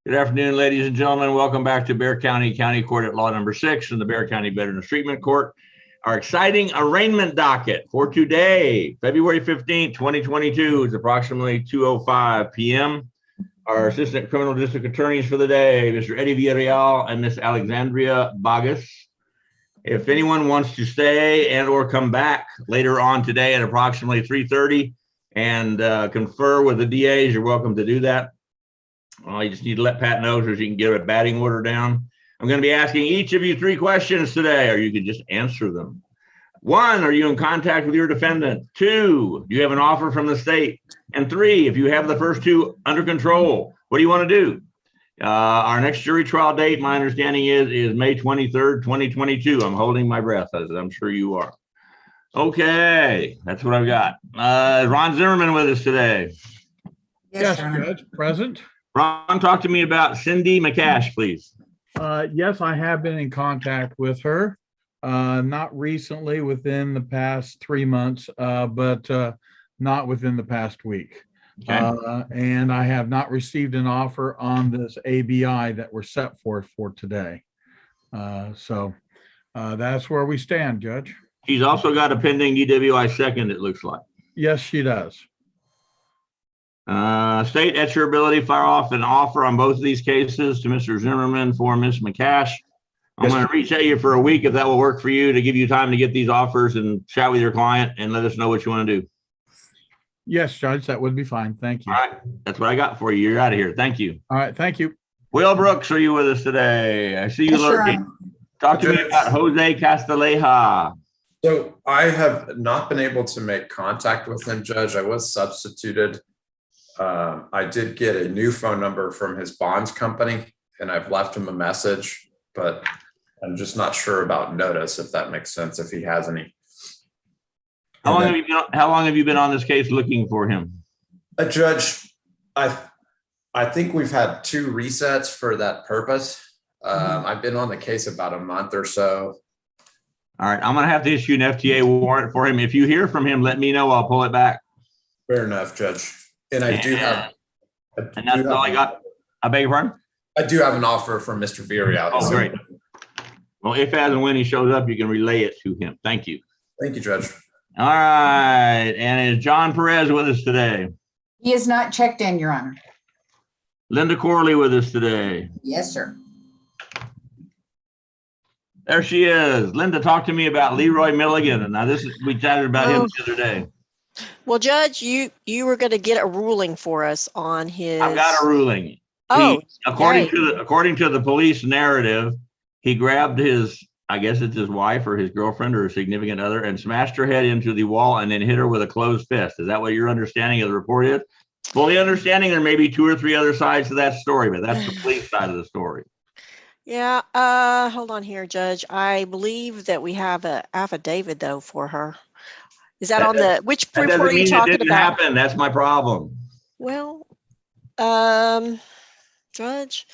Good afternoon, ladies and gentlemen. Welcome back to Bexar County Court at Law Number 6 in the Bexar County Veterans Treatment Court. Our exciting arraignment docket for today, February 15th, 2022. It's approximately 2:05 p.m. Our Assistant Criminal District Attorneys for the day, Mr. Eddie Villarreal and Miss Alexandria Bagas. If anyone wants to stay and or come back later on today at approximately 3:30 and confer with the DAs, you're welcome to do that. You just need to let Pat know so she can get a batting order down. I'm going to be asking each of you 3 questions today, or you can just answer them. 1, are you in contact with your defendant? 2, do you have an offer from the state? And 3, if you have the first 2 under control, what do you want to do? Our next jury trial date, my understanding is May 23rd, 2022. I'm holding my breath, as I'm sure you are. Okay, that's what I've got. Ron Zimmerman with us today. Yes, Judge, present. Ron, talk to me about Cindy McCash, please. Yes, I have been in contact with her. Not recently, within the past 3 months, but not within the past week. Okay. And I have not received an offer on this ABI that we're set for today. So that's where we stand, Judge. She's also got a pending DWI second, it looks like. Yes, she does. State, at your ability, fire off an offer on both of these cases to Mr. Zimmerman for Ms. McCash. I'm going to reach out to you for a week if that will work for you, to give you time to get these offers and chat with your client and let us know what you want to do. Yes, Judge, that would be fine. Thank you. All right. That's what I got for you. You're out of here. Thank you. All right. Thank you. Will Brooks, are you with us today? I see you lurking. Talk to me about Jose Castilleja. So I have not been able to make contact with him, Judge. I was substituted. I did get a new phone number from his bonds company, and I've left him a message, but I'm just not sure about notice, if that makes sense, if he has any. How long have you been on this case looking for him? Judge, I think we've had 2 resets for that purpose. I've been on the case about a month or so. All right, I'm going to have to issue an FTA warrant for him. If you hear from him, let me know. I'll pull it back. Fair enough, Judge. And I do have. And that's all I got. I beg your pardon? I do have an offer from Mr. Villarreal. Oh, great. Well, if, as, and when he shows up, you can relay it to him. Thank you. Thank you, Judge. All right. And is John Perez with us today? He is not checked in, Your Honor. Linda Corley with us today? Yes, sir. There she is. Linda, talk to me about Leroy Milligan. Now, we chatted about him the other day. Well, Judge, you were going to get a ruling for us on his. I've got a ruling. According to the police narrative, he grabbed his, I guess it's his wife or his girlfriend or a significant other, and smashed her head into the wall and then hit her with a closed fist. Is that what your understanding of the report is? Fully understanding there may be 2 or 3 other sides to that story, but that's the police side of the story. Yeah. Hold on here, Judge. I believe that we have an affidavit though for her. Is that on the, which report are you talking about? Happen. That's my problem. Well, Judge,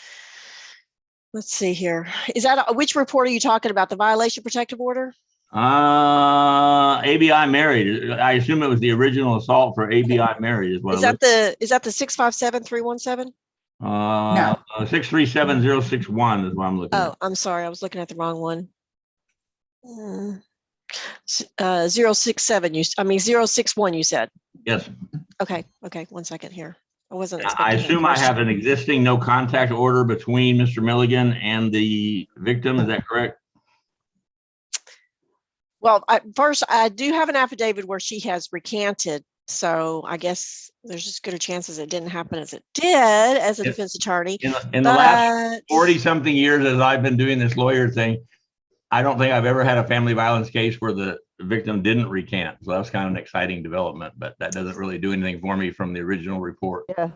let's see here. Is that, which report are you talking about? The violation protective order? ABI married. I assume it was the original assault for ABI married as well. Is that the 657-317? No. 637061 is what I'm looking at. Oh, I'm sorry. I was looking at the wrong one. 067, 061, you said. Yes. Okay. 1 second here. I wasn't. I assume I have an existing no contact order between Mr. Milligan and the victim. Is that correct? Well, first, I do have an affidavit where she has recanted. So I guess there's as good a chance as it didn't happen as it did as a defense attorney. In the last 40 something years, as I've been doing this lawyer thing, I don't think I've ever had a family violence case where the victim didn't recant. So that's kind of an exciting development, but that doesn't really do anything for me from the original report. Yeah.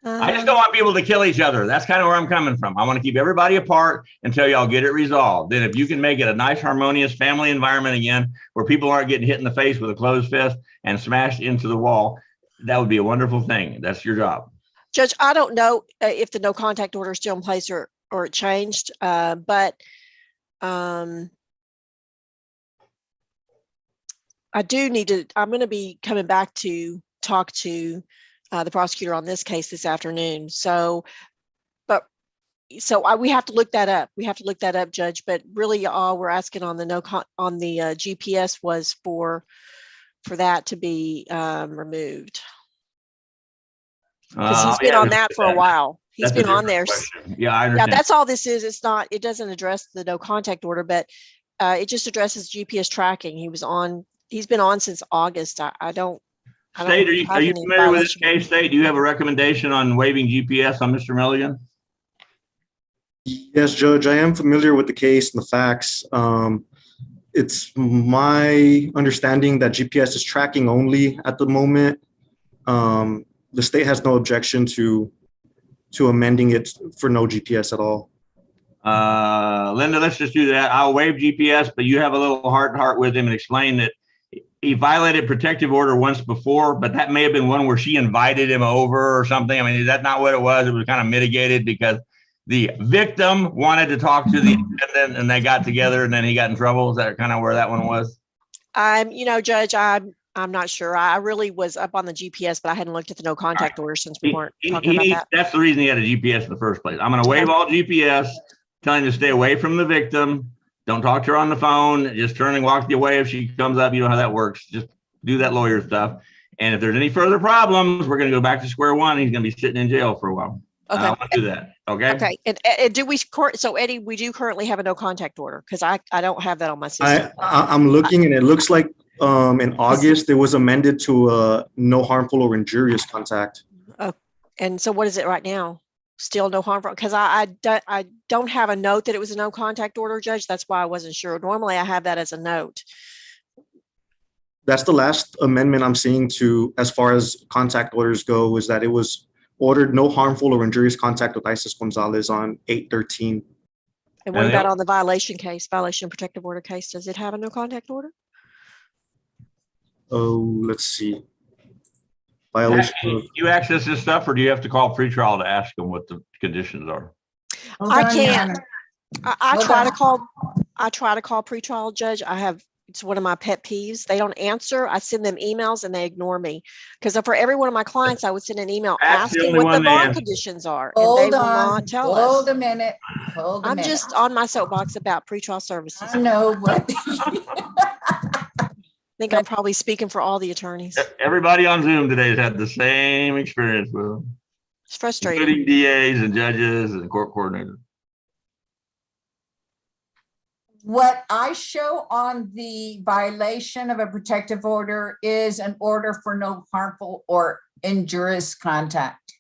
I just don't want people to kill each other. That's kind of where I'm coming from. I want to keep everybody apart until y'all get it resolved. Then if you can make it a nice, harmonious family environment again, where people aren't getting hit in the face with a closed fist and smashed into the wall, that would be a wonderful thing. That's your job. Judge, I don't know if the no contact order is still in place or it changed, but I do need to, I'm going to be coming back to talk to the prosecutor on this case this afternoon. So so we have to look that up. We have to look that up, Judge. But really, all we're asking on the GPS was for that to be removed. Because he's been Yeah, on that for a while. He's that's a been on different there. question. Yeah, I Yeah, understand. that's all this is. It's not. It doesn't address the no contact order, but it just addresses GPS tracking. He's been on since August. I don't. State, are you have any familiar with this violation. case, State? Do you have a recommendation on waiving GPS on Mr. Milligan? Yes, Judge, I am familiar with the case and the facts. It's my understanding that GPS is tracking only at the moment. The state has no objection to amending it for no GPS at all. Linda, let's just do that. I'll waive GPS, but you have a little heart to heart with him and explain that he violated protective order once before, but that may have been one where she invited him over or something. I mean, is that not what it was? It was kind of mitigated because the victim wanted to talk to the defendant and they got together and then he got in trouble. Is that kind of where that one was? Judge, I'm not sure. I really was up on the GPS, but I hadn't looked at the no contact order since we weren't talking about that. That's the reason he had a GPS in the first place. I'm going to waive all GPS, telling him to stay away from the victim. Don't talk to her on the phone. Just turn and walk the way if she comes up. You know how that works. Just do that lawyer stuff. And if there's any further problems, we're going to go back to square one. He's going to be sitting in jail for a while. Okay. I want to do that. Okay. Okay. And so Eddie, we do currently have a no contact order because I don't have that on my system. I'm looking and it looks like in August it was amended to no harmful or injurious contact. And so what is it right now? Still no harmful? Because I don't have a note that it was a no contact order, Judge. That's why I wasn't sure. Normally I have that as a note. That's the last amendment I'm seeing to, as far as contact orders go, is that it was ordered no harmful or injurious contact with Isis Gonzalez on 8/13. And what about on the violation of protective order case? Does it have a no contact order? Oh, let's see. Violation of, You access this stuff, or do you have to call pretrial to ask them what the conditions are? I can't. I try to call pretrial, Judge. It's one of my pet peeves. They don't answer. I send them emails and they ignore me. Because for every one of my clients, I would send an email asking what the bond conditions are. And they will not tell us. Hold a minute. I'm just on my soapbox about pretrial services. I know, but I think I'm probably speaking for all the attorneys. Everybody on Zoom today has had the same experience with them. It's frustrating. Including DAs and judges and court coordinators. what I show on the violation of a protective order is an order for no harmful or injurious contact.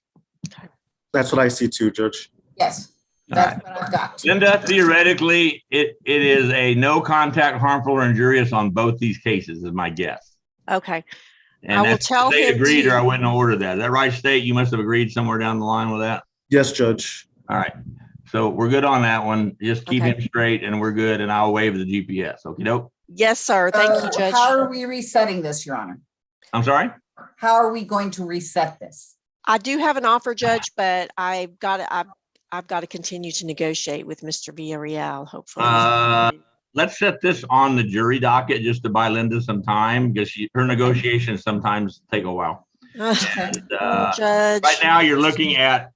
That's what I see too, Judge. Yes, that's what I've got. Linda, theoretically, it is a no contact, harmful, or injurious on both these cases, is my guess. Okay. And I will that's tell they him agreed, to- or I wouldn't have ordered that. Is that right, State? You must have agreed somewhere down the line with that. Yes, Judge. All right. So we're good on that one. Just keep Okay. him straight and we're good. And I'll waive the GPS. Okey doke. Yes, sir. Thank you, Judge. How are we resetting this, Your Honor? I'm sorry? How are we going to reset this? I do have an offer, Judge, but I've got to continue to negotiate with Mr. Villarreal, hopefully. Let's set this on the jury docket just to buy Linda some time because her negotiations sometimes take a while. And, Judge. right now you're looking at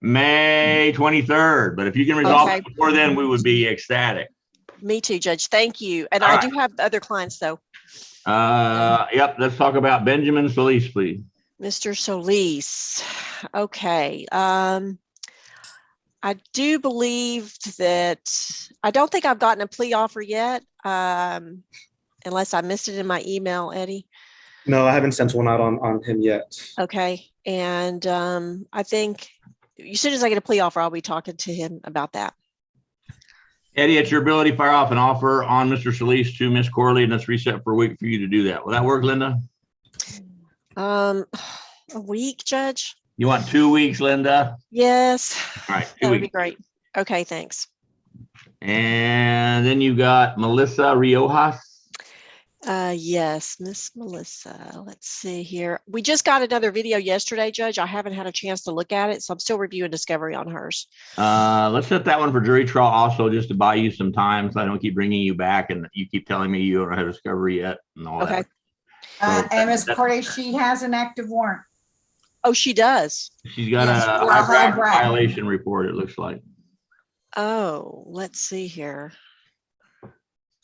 May 23rd, but if you can resolve Okay. it before then, we would be ecstatic. Me too, Judge. Thank you. And All I right. do have other clients though. Yep. Let's talk about Benjamin Solis, please. Mr. Solis. Okay. I do believe that I don't think I've gotten a plea offer yet. Unless I missed it in my email, Eddie. No, I haven't sent one out on him yet. Okay. And I think as soon as I get a plea offer, I'll be talking to him about that. Eddie, it's your ability to fire off an offer on Mr. Solis to Miss Corley, and let's reset for a week for you to do that. Will that work, Linda? A week, Judge? You want 2 weeks, Linda? Yes. All right, 2 That would be weeks. great. Okay, thanks. And then you got Melissa Riojas. Yes, Miss Melissa. Let's see here. We just got another video yesterday, Judge. I haven't had a chance to look at it, so I'm still reviewing discovery on hers. Let's set that one for jury trial also, just to buy you some time so I don't keep bringing you back and you keep telling me you don't have discovery yet and all Okay. that. And Ms. Corday, she has an active warrant. Oh, she does. She's got Yes, a for a high high bribe. violation report, it looks like. Oh, let's see here.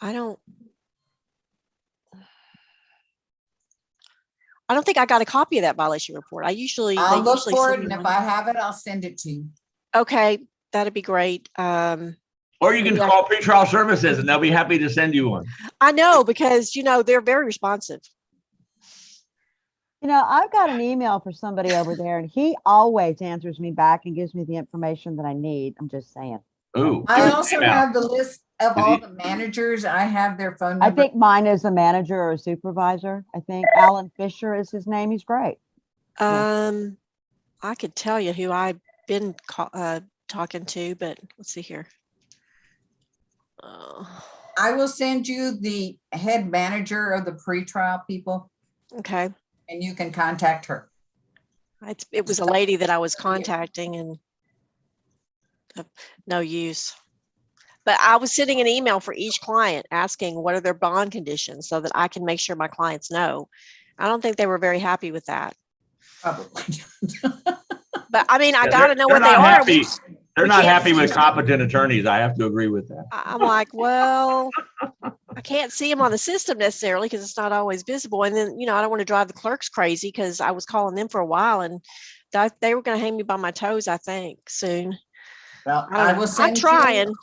I don't think I got a copy of that violation report. I'll look for it, send and me if one. I have it, I'll send it to you. Okay, that'd be great. Or you can Yeah. call pretrial services and they'll be happy to send you one. I know, because they're very responsive. I've got an email for somebody over there and he always answers me back and gives me the information that I need. I'm just saying. Ooh. I give us an also email. have the list of Is all he- the managers. I have their phone I number. think mine is a manager or a supervisor. I think Alan Fisher is his name. He's great. Yeah. I could tell you who I've been talking to, but let's see here. I will send you the head manager of the pretrial people, Okay. and you can contact her. It was a lady that I was contacting, and no use. But I was sending an email for each client asking what are their bond conditions so that I can make sure my clients know. I don't think they were very happy with that. Probably. But I mean, I Yeah, got to know what they not are. happy. They're we not can't- happy with competent attorneys. I have to agree with that. I'm like, well, I can't see them on the system necessarily because it's not always visible. And then, I don't want to drive the clerks crazy because I was calling them for a while and they were going to hang me by my toes, I think, soon. Well, I don't know. I'm trying.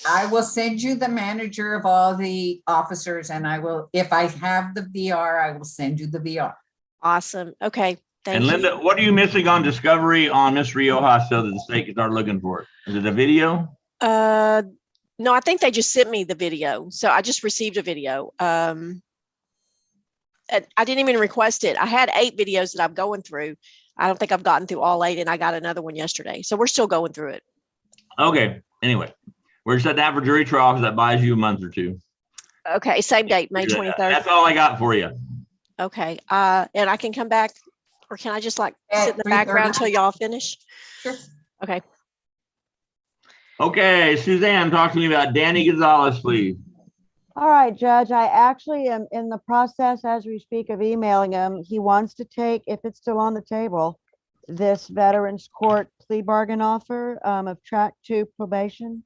I will send you the manager of all the officers, and I will, if I have the VR, I will send you the VR. Awesome. Okay. Thank And you. Linda, what are you missing on discovery on Miss Riojas so that the state can start looking for it? Is it a video? No, I think they just sent me the video. So I just received a video. And I didn't even request it. I had 8 videos that I'm going through. I don't think I've gotten through all 8, and I got another one yesterday. So we're still going through it. Okay. Anyway, we're set down for jury trial because that buys you a month or two. Okay. Same date, May 23rd. That's all I got for you. Okay. And I can come back, or can I just sit in the 3:30. background till y'all finish? Sure. Okay. Okay, Suzanne, talk to me about Danny Gonzalez, please. All right, Judge, I actually am in the process as we speak of emailing him. He wants to take, if it's still on the table, this Veterans Court plea bargain offer of track 2 probation.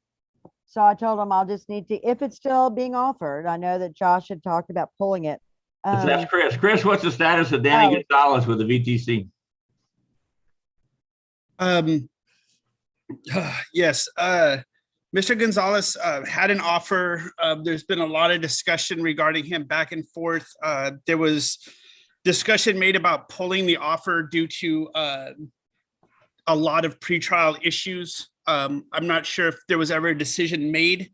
So I told him I'll just need to, if it's still being offered, I know that Josh had talked about pulling it. That's Chris. Chris, what's the status of Danny Gonzalez with the VTC? Yes, Mr. Gonzalez had an offer. There's been a lot of discussion regarding him back and forth. There was discussion made about pulling the offer due to a lot of pretrial issues. I'm not sure if there was ever a decision made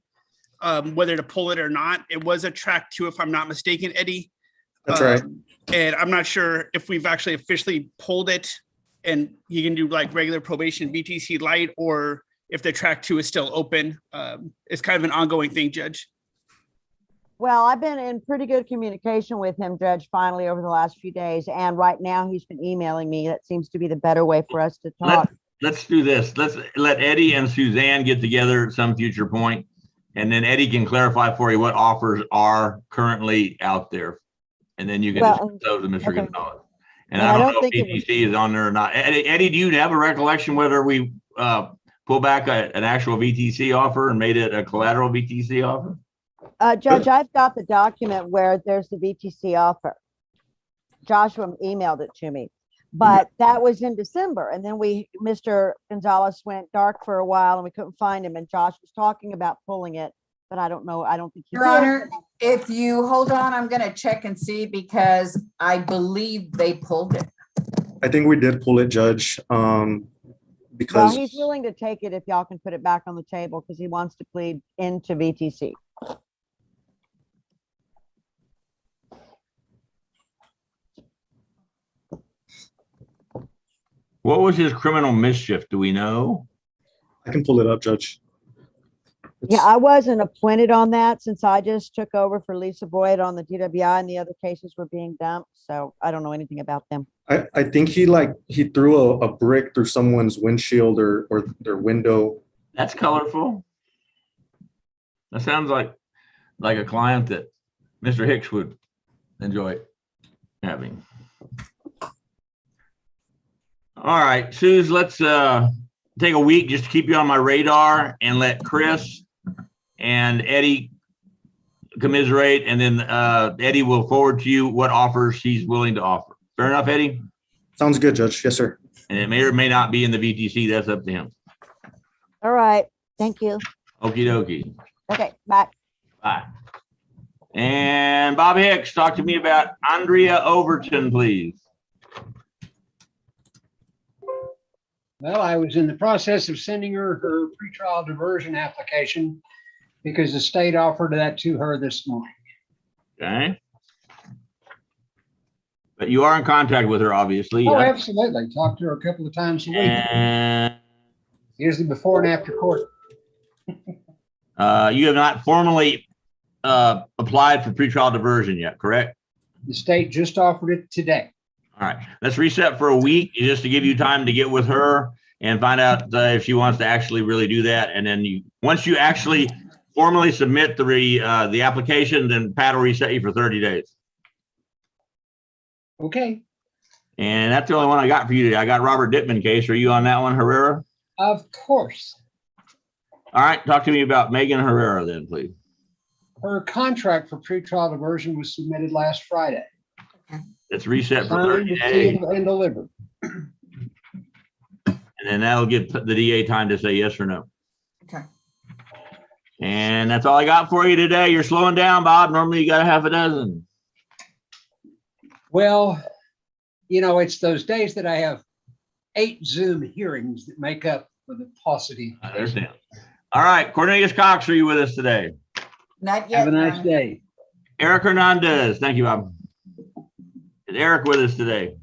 whether to pull it or not. It was a track 2, if I'm not mistaken, Eddie. That's right. And I'm not sure if we've actually officially pulled it and you can do like regular probation VTC light, or if the track 2 is still open. It's kind of an ongoing thing, Judge. Well, I've been in pretty good communication with him, Judge, finally over the last few days. And right now he's been emailing me. That seems to be the better way for us to talk. Let's do this. Let's let Eddie and Suzanne get together at some future point, and then Eddie can clarify for you what offers are currently out there. And then you can discuss those with Mr. okay. Gonzalez. And I don't know if VTC is on there or not. Eddie, do you have a recollection whether we pull back an actual VTC offer and made it a collateral VTC offer? Judge, I've got the document where there's the VTC offer. Joshua emailed it to me, but that was in December. And then Mr. Gonzalez went dark for a while and we couldn't find him. And Josh was talking about pulling it, but I don't know. I don't think he Your did. Honor, if you hold on, I'm going to check and see because I believe they pulled it. I think we did pull it, Judge, Well, because he's willing to take it if y'all can put it back on the table because he wants to plead into VTC. What was his criminal mischief? Do we know? I can pull it up, Judge. Yeah, I wasn't appointed on that since I just took over for Lisa Boyd on the DWI and the other cases were being dumped. So I don't know anything about them. I think he threw a brick through someone's windshield or their window. That's colorful. That sounds like a client that Mr. Hicks would enjoy having. All right, Suze, let's take a week just to keep you on my radar and let Chris and Eddie commiserate, and then Eddie will forward to you what offers he's willing to offer. Fair enough, Eddie? Sounds good, Judge. Yes, sir. And it may or may not be in the VTC. That's up to him. All right. Thank you. Okie dokie. Okay, bye. Bye. And Bob Hicks, talk to me about Andrea Overton, please. Well, I was in the process of sending her pretrial diversion application because the state offered that to her this morning. Okay. But you are in contact with her, obviously. Oh, yeah? absolutely. Talked to her a couple of times a week, And usually before and after court. you have not formally applied for pretrial diversion yet, correct? The state just offered it today. All right, let's reset for a week just to give you time to get with her and find out if she wants to actually really do that. And then once you actually formally submit the application, then Pat will reset you for 30 days. Okay, And that's the only one I got for you today. I got Robert Dittman case. Are you on that one, Herrera? of course. All right, talk to me about Megan Herrera then, please. Her contract for pretrial diversion was submitted last Friday. It's reset for Signed, 30 days. sealed, and delivered. And then that'll give the DA time to say yes or no. Okay. And that's all I got for you today. You're slowing down, Bob. Normally you got a half a dozen. Well, you know, it's those days that I have 8 Zoom hearings that make up for the paucity. I understand. All right, Cornelius Cox, are you with us today? Not yet. Have a Your nice Honor. day. Eric Hernandez, thank you, Bob. Is Eric with us today?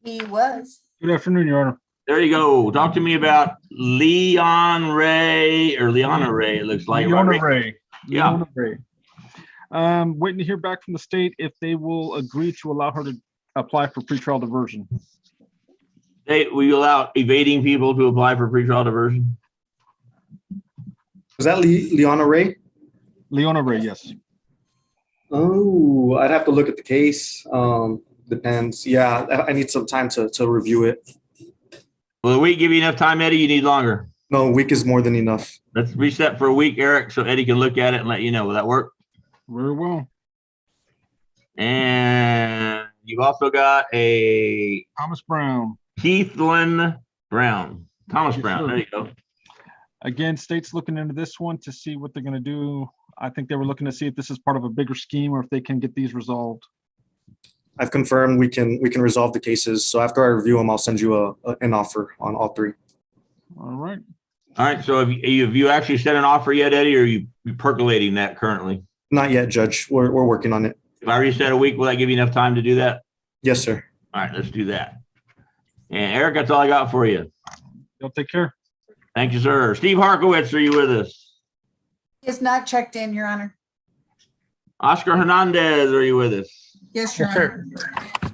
He was. Good afternoon, Your Honor. There you go. Talk to me about Leona Ray, it looks like. Leona Ray. Yeah. Leona Ray. Waiting to hear back from the state if they will agree to allow her to apply for pretrial diversion. Will you allow evading people to apply for pretrial diversion? Was that Leona Ray? Leona Ray, yes. Oh, I'd have to look at the case. Depends. Yeah, I need some time to review it. Will a week give you enough time, Eddie? You need longer? No, a week is more than enough. Let's reset for a week, Eric, so Eddie can look at it and let you know. Will that work? Very well. And you've also got a Thomas Brown. Keithlin Brown. Thomas Yes, Brown. sir. There you go. Again, state's looking into this one to see what they're going to do. I think they were looking to see if this is part of a bigger scheme or if they can get these resolved. I've confirmed we can resolve the cases. So after I review them, I'll send you an offer on all 3. All right. All right. So have you actually sent an offer yet, Eddie, or are you percolating that currently? Not yet, Judge. We're working on it. If I reset a week, will that give you enough time to do that? Yes, sir. All right, let's do that. And Eric, that's all I got for you. Y'all take care. Thank you, sir. Steve Harkowitz, are you with us? He is not checked in, Your Honor. Oscar Hernandez, are you with us? Yes, Your Yes, sir. Honor.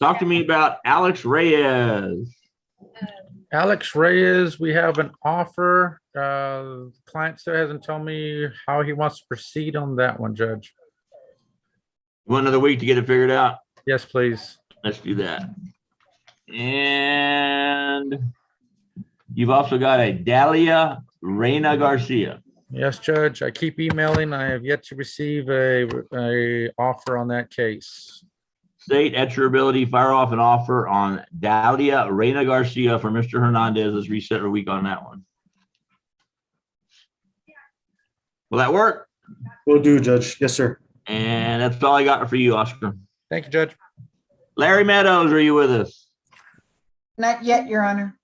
Talk to me about Alex Reyes. Alex Reyes, we have an offer. Client still hasn't told me how he wants to proceed on that one, Judge. You want another week to get it figured out? Yes, please. Let's do that. And you've also got a Dalia Reina Garcia. Yes, Judge. I keep emailing. I have yet to receive a offer on that case. State, at your ability, fire off an offer on Dalia Reina Garcia for Mr. Hernandez. Let's reset a week on that one. Will that work? Will do, Judge. Yes, sir. And that's all I got for you, Oscar. Thank you, Judge. Larry Meadows, are you with us? Not yet, Your Honor.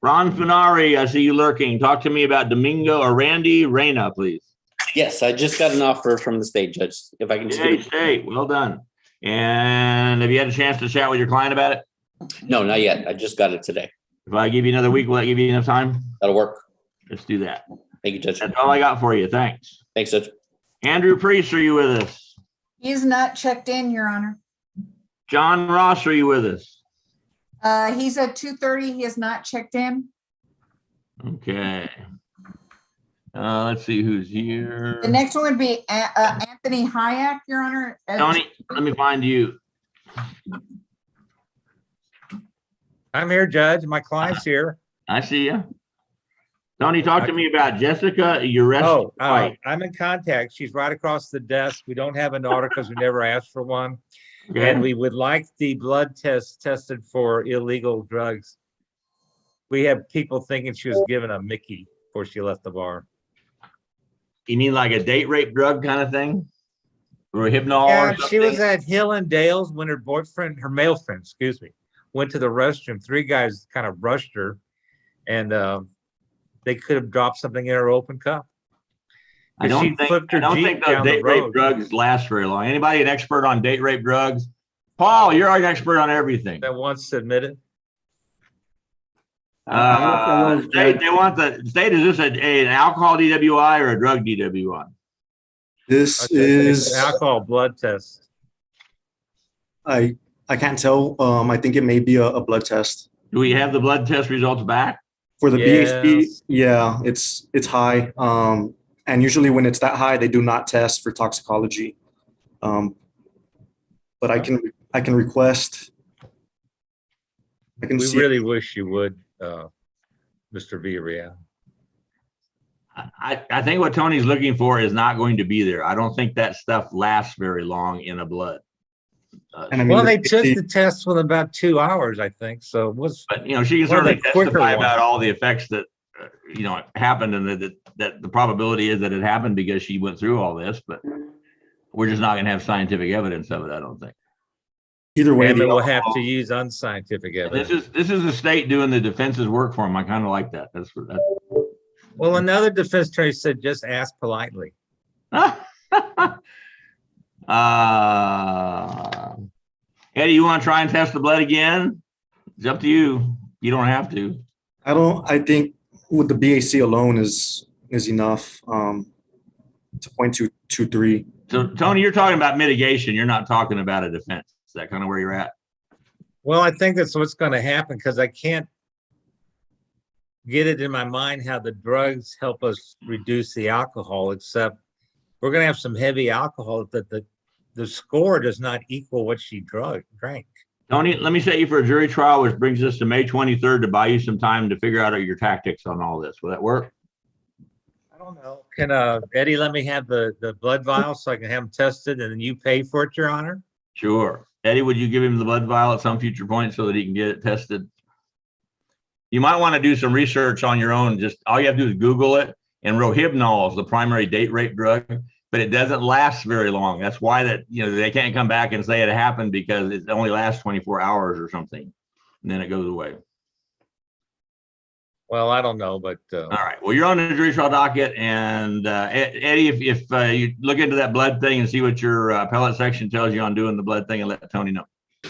Ron Funari, I see you lurking. Talk to me about Domingo or Randy Reyna, please. Yes, I just got an offer from the state, Judge. If I can just Yay, get state, well done. And have you had a chance to chat with your client about it? no, not yet. I just got it today. If I give you another week, will that give you enough time? That'll work. Let's do that. Thank you, Judge. That's all I got for you. Thanks. Thanks, Judge. Andrew Priest, are you with us? He is not checked in, Your Honor. John Ross, are you with us? He's at 2:30. He is not checked in. Okay. Let's see who's here. The next one would be Anthony Hyack, Your Honor. Tony, let me find you. I'm here, Judge. My client's here. I see you. Tony, talk to me about Jessica. You're resting. I'm in contact. She's right across the desk. We don't have an order because we never asked for one. Okay. And we would like the blood test tested for illegal drugs. We have people thinking she was given a Mickey before she left the bar. You mean like a date rape drug kind of thing? Or a hypnol? Yeah, or she was something? at Hill and Dale's when her male friend, excuse me, went to the restroom. 3 guys kind of rushed her, and they could have dropped something in her open cup. I don't think those date rape drugs last very long. Anybody an expert on date rape drugs? Paul, you're an expert on everything. That once submitted. They want the state. Is this an alcohol DWI or a drug DWI? This It's is, an alcohol blood test. I can't tell. I think it may be a blood test. Do we have the blood test results back? For the BHB, Yes. yeah, it's high. And usually when it's that high, they do not test for toxicology. But I can request. I can We see. really wish you would, Mr. Villarreal. I think what Tony's looking for is not going to be there. I don't think that stuff lasts very long in a blood. And I mean, Well, they took the test within about 2 hours, I think. So it was. But you know, she can one of certainly the quicker testify about ones. all the effects that happened, and that the probability is that it happened because she went through all this. But we're just not going to have scientific evidence of it. I don't think. Either way, And the we'll have alcohol- to use unscientific And evidence. this is the state doing the defense's work for them. I kind of like that. That's what that. Well, another defense attorney said, just ask politely. Eddie, you want to try and test the blood again? It's up to you. You don't have to. I think with the BAC alone is enough. To 0.223. So Tony, you're talking about mitigation. You're not talking about a defense. Is that kind of where you're at? Well, I think that's what's going to happen because I can't get it in my mind how the drugs help us reduce the alcohol, except we're going to have some heavy alcohol that the score does not equal what she drank. Tony, let me set you for a jury trial, which brings us to May 23rd to buy you some time to figure out your tactics on all this. Will that work? I don't know. Can Eddie let me have the blood vial so I can have them tested and then you pay for it, Your Honor? Sure. Eddie, would you give him the blood vial at some future point so that he can get it tested? You might want to do some research on your own. Just all you have to do is Google it, and rohypnol is the primary date rape drug, but it doesn't last very long. That's why they can't come back and say it happened, because it only lasts 24 hours or something, and then it goes away. Well, I don't know, but all right. Well, you're on the jury trial docket, and Eddie, if you look into that blood thing and see what your appellate section tells you on doing the blood thing, and let Tony know.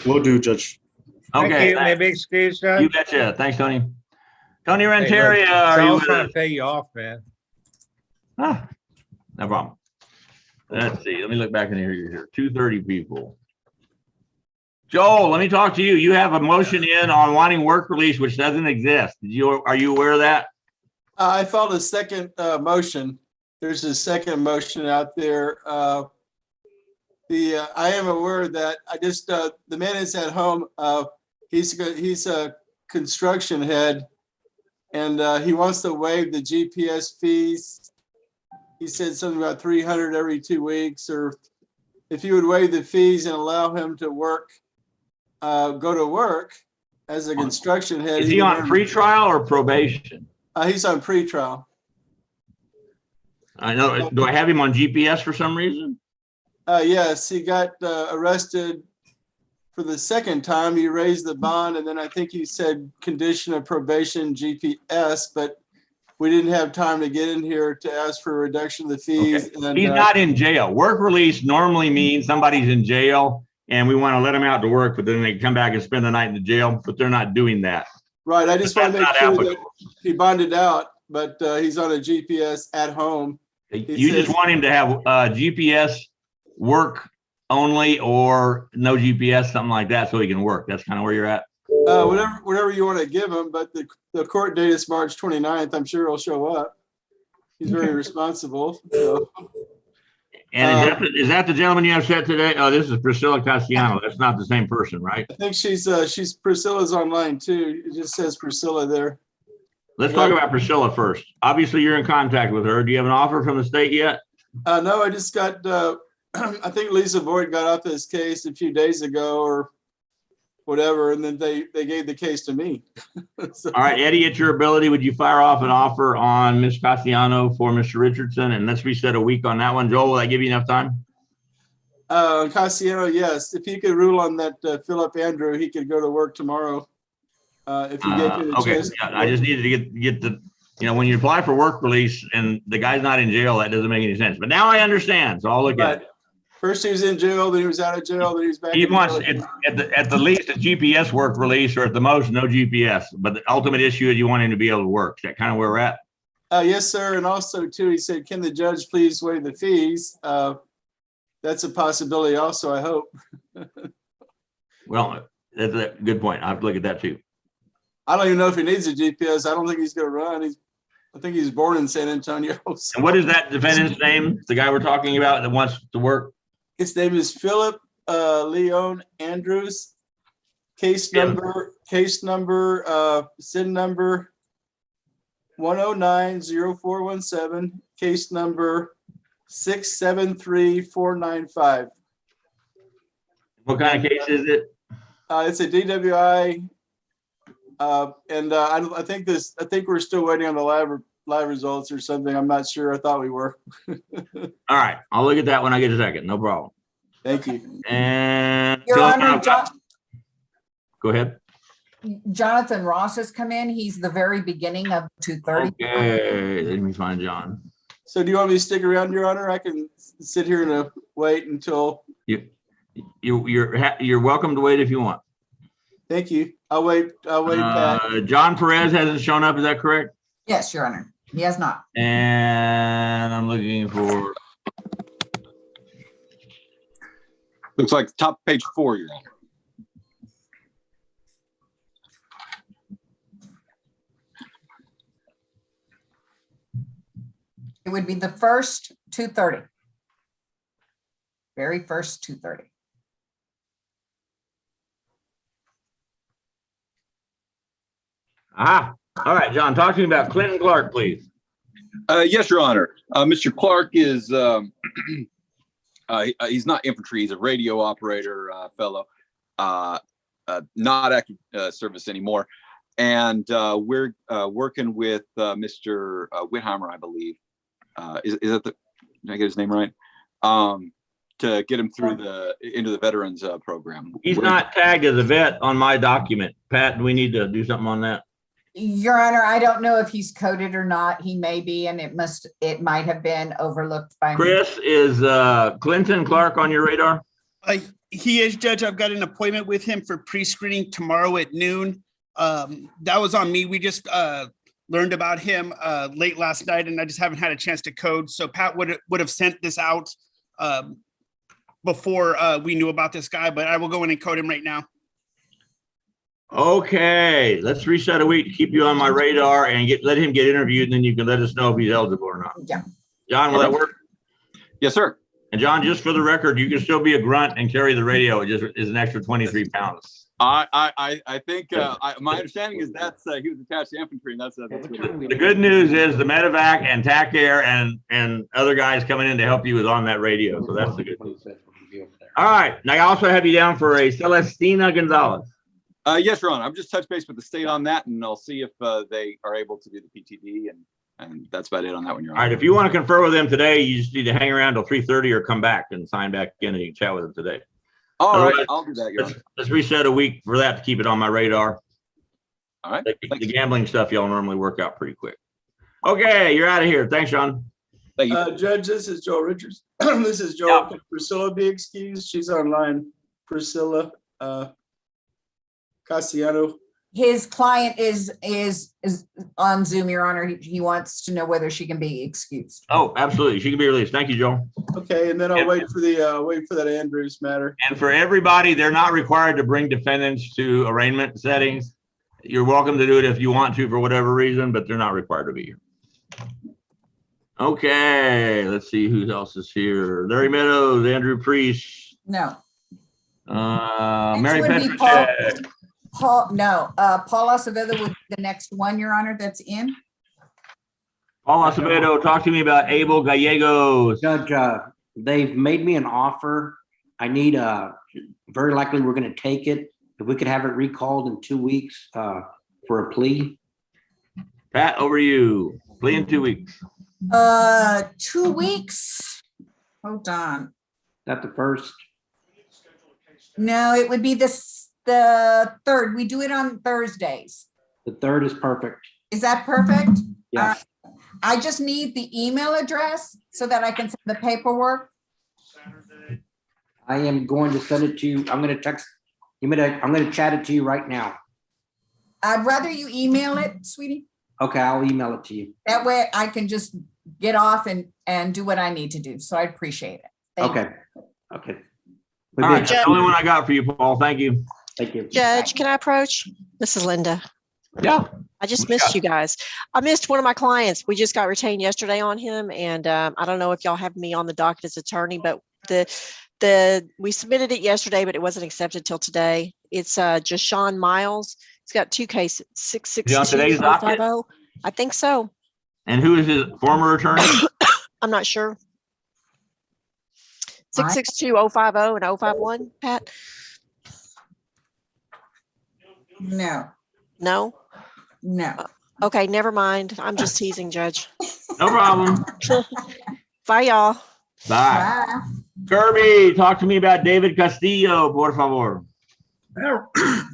Will do, Judge. Thank Okay. you. Maybe excuse, Judge. You betcha. Thanks, Tony. Tony Hey, Renteria, look, are you Charles with trying us? to pay you off, man. Ah, no problem. Let's see. Let me look back in here. 230 people. Joel, let me talk to you. You have a motion in on wanting work release, which doesn't exist. Are you aware of that? I filed a second motion. There's a second motion out there. I am aware that the man is at home. He's a construction head, and he wants to waive the GPS fees. He said something about 300 every 2 weeks, or if you would waive the fees and allow him to work, go to work as a construction head. Is he on pretrial or probation? He's on pretrial. I know. Do I have him on GPS for some reason? Yes, he got arrested for the second time. He raised the bond, and then I think he said condition of probation GPS, but we didn't have time to get in here to ask for a reduction of the fees. Okay. And, He's not in jail. Work release normally means somebody's in jail and we want to let them out to work, but then they come back and spend the night in the jail, but they're not doing that. right. I just want to That's make not sure applicable. that he bonded out, but he's on a GPS at home. You just want him to have GPS work only or no GPS, something like that, so he can work. That's kind of where you're at. Whatever you want to give him, but the court date is March 29th. I'm sure he'll show up. He's very responsible. So. And is that the gentleman you have set today? Oh, this is Priscilla Castellano. That's not the same person, right? I think she's Priscilla's online too. It just says Priscilla there. Let's talk about Priscilla first. Obviously, you're in contact with her. Do you have an offer from the state yet? No, I just got, I think Lisa Boyd got off this case a few days ago or whatever, and then they gave the case to me. So, All right, Eddie, at your ability, would you fire off an offer on Ms. Cassiano for Mr. Richardson? And let's reset a week on that one. Joel, will that give you enough time? Cassiano, yes. If he could rule on that Philip Andrew, he could go to work tomorrow. If you get the Okay, chance. yeah, I just needed to get the, when you apply for work release and the guy's not in jail, that doesn't make any sense. But now I understand, so I'll look at it. First he was in jail, then he was out of jail, then he was back He in wants, jail. at the least, a GPS work release, or at the most, no GPS. But the ultimate issue is you want him to be able to work. Is that kind of where we're at? Yes, sir. And also too, he said, can the judge please waive the fees? That's a possibility also, I hope. Well, that's a good point. I have to look at that too. I don't even know if he needs a GPS. I don't think he's going to run. I think he's born in San Antonio. So. And what is that defendant's name? The guy we're talking about that wants to work? His name is Philip Leon Andrews. Case number, SIN number 1090417. Case number 673495. What kind of case is it? It's a DWI. And I think we're still waiting on the live results or something. I'm not sure. I thought we were. All right, I'll look at that when I get a second. No problem. Thank you. And Your Honor, go ahead. Jonathan Ross has come in. He's the very beginning of 2:30. Okay, let me find John. So do you want me to stick around, Your Honor? I can sit here and wait until. You're welcome to wait if you want. Thank you. I'll wait. Pat. John Perez hasn't shown up. Is that correct? Yes, Your Honor. He has not. And I'm looking for. Looks like top page 4, Your Honor. It would be the first 2:30. Very first 2:30. Aha. All right, John, talk to me about Clinton Clark, please. Yes, Your Honor. Mr. Clark is, he's not infantry, he's a radio operator fellow, not active service anymore. And we're working with Mr. Whitheimer, I believe. Is that did I get his name right? To get him through into the veterans program. He's not tagged as a vet on my document. Pat, do we need to do something on that? Your Honor, I don't know if he's coded or not. He may be, and it might have been overlooked by me. Chris, is Clinton Clark on your radar? He is, Judge. I've got an appointment with him for pre-screening tomorrow at noon. That was on me. We just learned about him late last night, and I just haven't had a chance to code. So Pat would have sent this out before we knew about this guy, but I will go in and code him right now. Okay, let's reset a week to keep you on my radar and let him get interviewed, and then you can let us know if he's eligible or not. Yeah. John, will that work? Yes, sir. And John, just for the record, you can still be a grunt and carry the radio. It just is an extra 23 pounds. I think my understanding is that's he was attached to infantry, and that's good. The good news is the medevac and TAC Air and other guys coming in to help you is on that radio. So that's the good news. All right. Now I also have you down for a Celestina Gonzalez. Yes, Ron. I'm just touch base with the state on that, and I'll see if they are able to do the PTD, and that's about it on that one. All right. If you want to confer with them today, you just need to hang around till 3:30 or come back and sign back in, and you can chat with them today. All right, I'll do that. Let's reset a week for that to keep it on my radar. All right. The gambling stuff y'all normally work out pretty quick. Okay, you're out of here. Thanks, Sean. Thank you. Judge, this is Joel Richards. This is Joel. Yeah. Can Priscilla be excused? She's online. Priscilla Cassiano. His client is on Zoom, Your Honor. He wants to know whether she can be excused. Oh, absolutely. She can be released. Thank you, Joel. Okay, and then I'll wait for that Andrews matter. And for everybody, they're not required to bring defendants to arraignment settings. You're welcome to do it if you want to for whatever reason, but they're not required to be here. Okay, let's see who else is here. Larry Meadows, Andrew Priest. No. Mary Petrichet. Paul, no, Paul Acevedo would be the next one, Your Honor, that's in. Paul Acevedo, talk to me about Abel Gallegos. Judge, they've made me an offer. I need very likely we're going to take it. If we could have it recalled in 2 weeks for a plea. Pat, over to you. Plea in 2 weeks. 2 weeks. Hold on. Is that the first? No, it would be the third. We do it on Thursdays. The third is perfect. Is that perfect? Yes. I just need the email address so that I can send the paperwork. I am going to send it to you. I'm going to text. I'm going to chat it to you right now. I'd rather you email it, sweetie. Okay, I'll email it to you. That way I can just get off and do what I need to do. So I appreciate it. Thank Okay. you. Okay. All right, that's the only one I got for you, Paul. Thank you. Thank you. Judge, can I approach? This is Linda. Yeah. I just missed you guys. I missed one of my clients. We just got retained yesterday on him, and I don't know if y'all have me on the docket as attorney, but we submitted it yesterday, but it wasn't accepted till today. It's just Sean Miles. He's got 2 cases, Is he on today's docket? 662-050. I think so. And who is his former attorney? I'm not sure. 662-050 and 051, Pat? No, No? no. Okay, never mind. I'm just teasing, Judge. No problem. Bye, y'all. Bye. Bye. Kirby, talk to me about David Castillo, por favor. Well,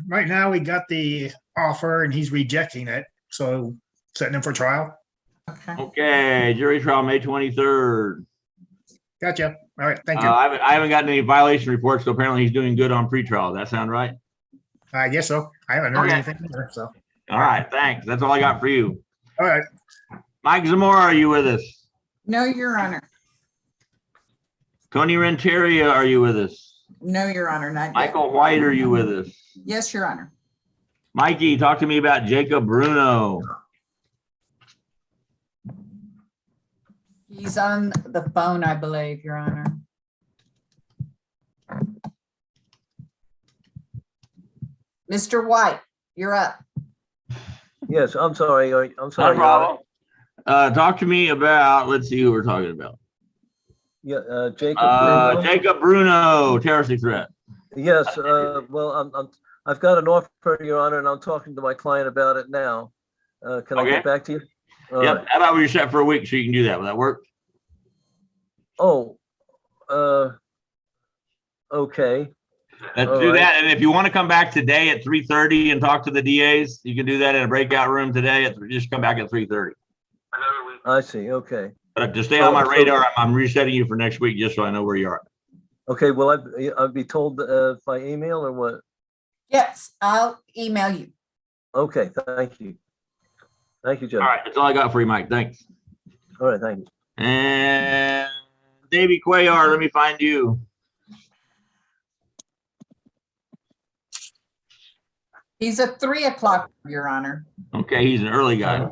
right now we got the offer and he's rejecting it. So setting him for trial. Okay, jury trial May 23rd. Gotcha. All right. Thank you. I haven't gotten any violation reports, so apparently he's doing good on pretrial. Does that sound right? I guess so. I haven't heard Okay. anything either. So, All right, thanks. That's all I got for you. all right. Mike Zamora, are you with us? No, Your Honor. Tony Renteria, are you with us? No, Your Honor, not yet. Michael White, are you with us? Yes, Your Honor. Mikey, talk to me about Jacob Bruno. He's on the phone, I believe, Your Honor. Mr. White, you're up. Yes, I'm sorry. I'm Not sorry. a problem. Talk to me about, let's see who we're talking about. Yeah, Jacob. Bruno. Jacob Bruno, terroristic threat. Yes, well, I've got an offer, Your Honor, and I'm talking to my client about it now. Can I Okay. get back to you? All Yep. right. How about we set for a week so you can do that? Will that work? Oh, okay. Let's All do right. that. And if you want to come back today at 3:30 and talk to the DAs, you can do that in a breakout room today. Just come back at 3:30. I see. Okay. But to stay on my So- radar, I'm resetting you for next week just so I know where you are. Okay. Will I'll be told by email or what? Yes, I'll email you. Okay. Thank you. Thank you, Judge. All right, that's all I got for you, Mike. Thanks. All right. Thank you. And Davey Cuellar, let me find you. He's at 3 o'clock, Your Honor. Okay, he's an early guy. A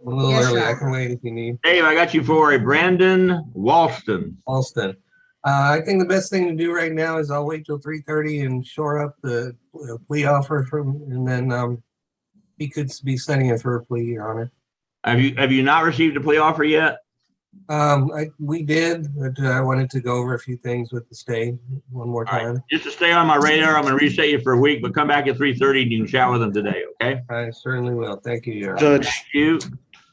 little Yes, early. Your I Honor. can wait if you need. Dave, I got you for a Brandon Walston. Alston. I think the best thing to do right now is I'll wait till 3:30 and shore up the plea offer from, and then he could be sending it for a plea, Your Honor. Have you not received a plea offer yet? We did, but I wanted to go over a few things with the state one more All right, time. just to stay on my radar, I'm going to reset you for a week, but come back at 3:30 and you can chat with them today, okay? I certainly will. Thank you, Your Honor. Judge, Thank you.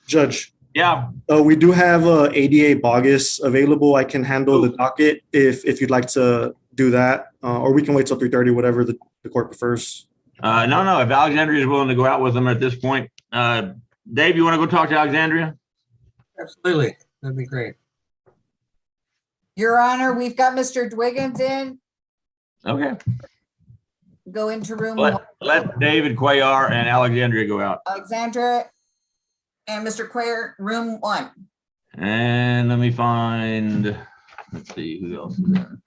Judge, Yeah. we do have ADA Bogus available. I can handle the docket if you'd like to do that, or we can wait till 3:30, whatever the court prefers. No. If Alexandria is willing to go out with them at this point, Dave, you want to go talk to Alexandria? Absolutely. That'd be great. Your Honor, we've got Mr. Dwiggins in. Okay. Go into room one. Let David Cuellar and Alexandria go out. Alexandra and Mr. Quayer, room 1. And let me find, let's see who else is there.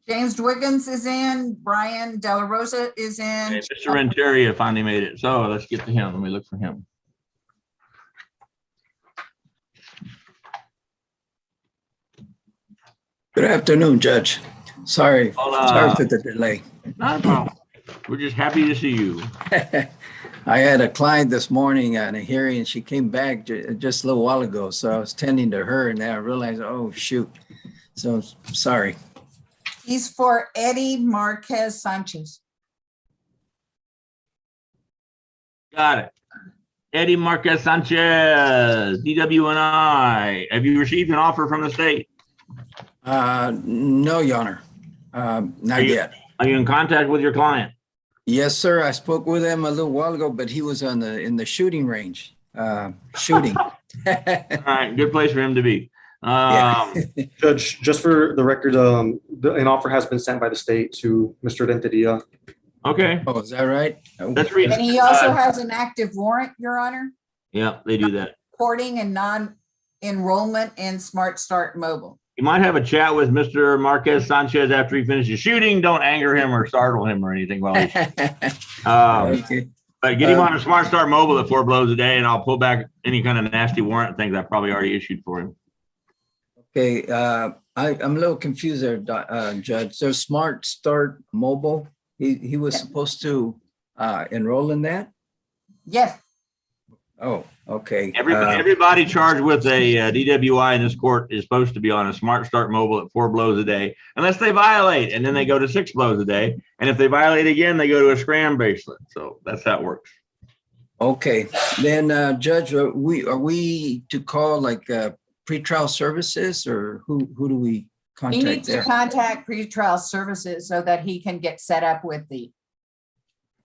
James Dwiggins is in. Brian De La Rosa is in. Okay, Mr. Renteria finally made it. So let's get to him. Let me look for him. Good afternoon, Judge. Sorry Hola. for the delay. Not a problem. We're just happy to see you. I had a client this morning on a hearing and she came back just a little while ago. So I was tending to her and then I realized, oh, shoot. So sorry. He's for Eddie Marquez Sanchez. Got it. Eddie Marquez Sanchez, DWNI. Have you received an offer from the state? No, Your Honor. Not yet. Are you in contact with your client? Yes, sir. I spoke with him a little while ago, but he was in the shooting range, shooting. All right, good place for him to be. Judge, just for the record, an offer has been sent by the state to Mr. Renteria. Okay. Oh, is that right? That's reading. And he also has an active warrant, Your Honor, Yeah, they do that. reporting and non-enrollment in Smart Start Mobile. You might have a chat with Mr. Marquez Sanchez after he finishes shooting. Don't anger him or startle him or anything while he's Okay. but get him on a Smart Start Mobile at 4 blows a day, and I'll pull back any kind of nasty warrant things I probably already issued for him. Okay. I'm a little confused there, Judge. So Smart Start Mobile, he was supposed to enroll in that? Yes. Oh, okay. Everybody charged with a DWI in this court is supposed to be on a Smart Start Mobile at 4 blows a day, unless they violate, and then they go to 6 blows a day. And if they violate again, they go to a scram bracelet. So that's how it works. Okay. Then, Judge, are we to call like pretrial services, or who do we He contact needs to there? contact pretrial services so that he can get set up with the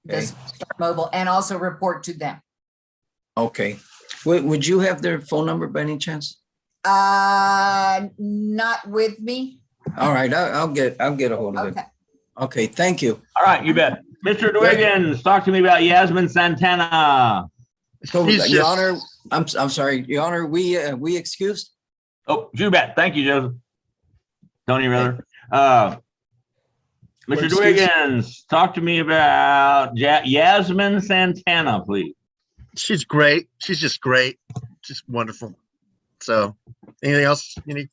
Okay. Start Mobile and also report to them. Okay. Would you have their phone number by any chance? Not with me. All right, I'll get a hold of it. Okay. Okay, thank you. All right, you bet. Mr. Dwiggins, talk to me about Yasmin Santana. So, Your Honor, I'm sorry, Your Honor, we excused? Oh, you bet. Thank you, Joseph. Tony, rather. Mr. Dwiggins, talk to me about Yasmin Santana, please. She's great. She's just great. Just wonderful. So anything else you need?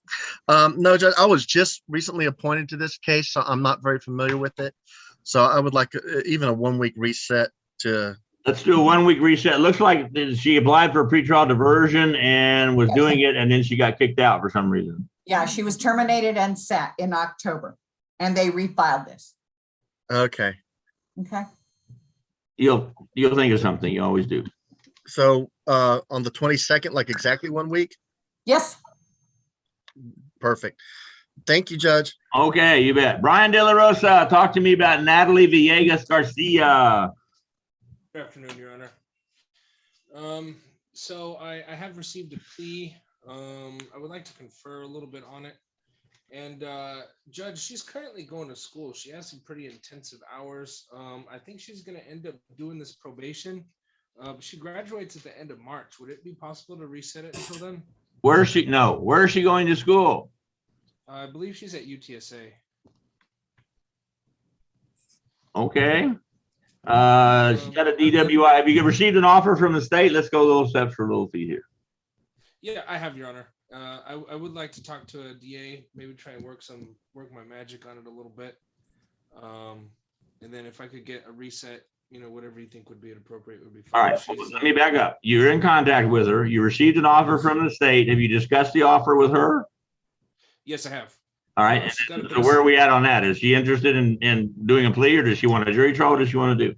No, Judge, I was just recently appointed to this case, so I'm not very familiar with it. So I would like even a 1-week reset to. Let's do a 1-week reset. It looks like she applied for a pretrial diversion and was doing it, and then she got kicked out for some reason. Yeah, she was terminated and sat in October, and they refiled this. Okay. Okay. You'll think of something. You always do. So on the 22nd, like exactly 1 week? Yes. Perfect. Thank you, Judge. Okay, you bet. Brian De La Rosa, talk to me about Natalie Villegas Garcia. Good afternoon, Your Honor. So I have received a plea. I would like to confer a little bit on it. And Judge, she's currently going to school. She has some pretty intensive hours. I think she's going to end up doing this probation. She graduates at the end of March. Would it be possible to reset it until then? Where is she? No. Where is she going to school? I believe she's at UTSA. Okay. She's got a DWI. Have you received an offer from the state? Let's go a little steps for a little fee here. Yeah, I have, Your Honor. I would like to talk to a DA, maybe try and work my magic on it a little bit. And then if I could get a reset, whatever you think would be appropriate would be fine. All right, let me back up. You're in contact with her. You received an offer from the state. Have you discussed the offer with her? Yes, I have. All right. So where are we at on that? Is she interested in doing a plea, or does she want a jury trial? What does she want to do?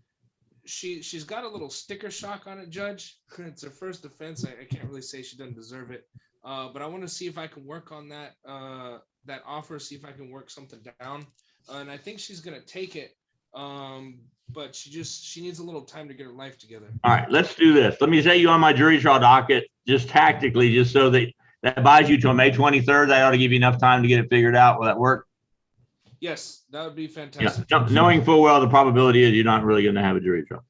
She's got a little sticker shock on it, Judge. It's her first offense. I can't really say she doesn't deserve it. But I want to see if I can work on that offer, see if I can work something down. And I think she's going to take it. But she needs a little time to get her life together. All right, let's do this. Let me set you on my jury trial docket, just tactically, just so that buys you till May 23rd. That ought to give you enough time to get it figured out. Will that work? Yes, that would be fantastic. Yeah. Knowing full well the probability is you're not really going to have a jury trial.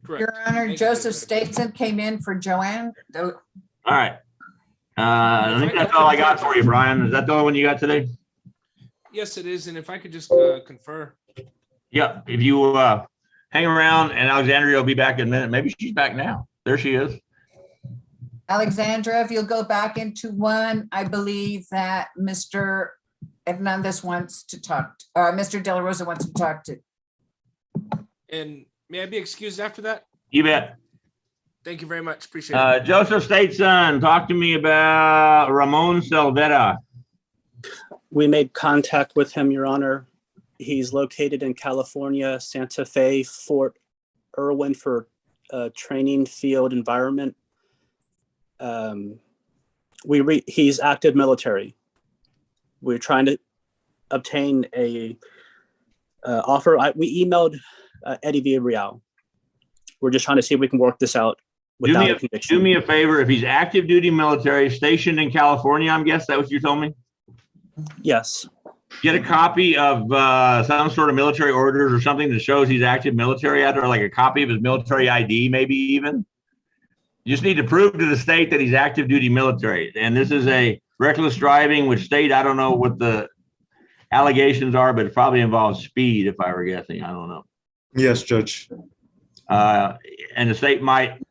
Correct. Your Honor, Joseph Stateson came in for Joanne. All right. I think that's all I got for you, Brian. Is that the only one you got today? Yes, it is. And if I could just confer. Yeah, if you hang around, and Alexandria will be back in a minute. Maybe she's back now. There she is. Alexandra, if you'll go back into one, I believe that Mr. Hernandez wants to talk, Mr. De La Rosa wants to talk to. And may I be excused after that? You bet. Thank you very much. Appreciate it. Joseph Stateson, talk to me about Ramon Selvera. We made contact with him, Your Honor. He's located in California, Santa Fe, Fort Irwin for training field environment. He's active military. We're trying to obtain a offer. We emailed Eddie Villarreal. We're just trying to see if we can work this out without a conviction. Do me a favor. If he's active duty military stationed in California, I'm guessing that what you told me? Yes. Get a copy of some sort of military orders or something that shows he's active military out there, like a copy of his military ID, maybe even. You just need to prove to the state that he's active duty military. And this is a reckless driving, which state, I don't know what the allegations are, but it probably involves speed, if I were guessing. I don't know. Yes, Judge. And the state might,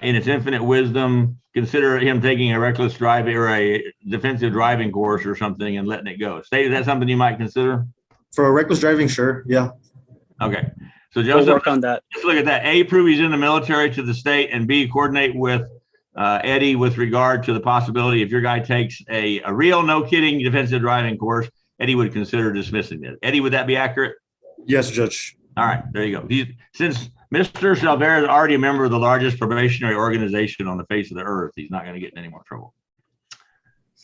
in its infinite wisdom, consider him taking a reckless driving or a defensive driving course or something and letting it go. State, is that something you might consider? For a reckless driving, sure. Yeah. Okay. So We'll Joseph, work on that. just look at that. A, prove he's in the military to the state, and B, coordinate with Eddie with regard to the possibility if your guy takes a real, no kidding defensive driving course, Eddie would consider dismissing it. Eddie, would that be accurate? Yes, Judge. All right, there you go. Since Mr. Selvera is already a member of the largest probationary organization on the face of the earth, he's not going to get in any more trouble.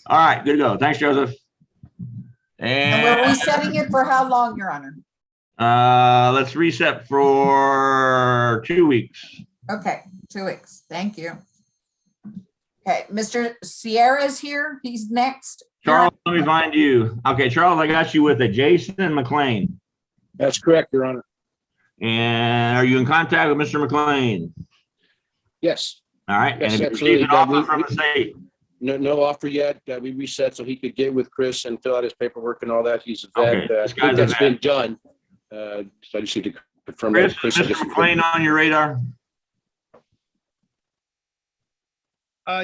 All right, good to go. Thanks, Joseph. And we're resetting it for how long, Your Honor? Let's reset for 2 weeks. Okay, 2 weeks. Thank you. Okay, Mr. Sierra's here. He's next. Charles, let me find you. Okay, Charles, I got you with a Jason McLean. That's correct, Your Honor. And are you in contact with Mr. McLean? Yes. All right. Yes, and if you absolutely. received an offer from the state? No offer yet. We reset so he could get with Chris and fill out his paperwork and all that. He's a vet. Okay, this I guy's think a that's vet. been done. So I just need to confirm Chris, that. Chris, is Mr. McLean on your radar?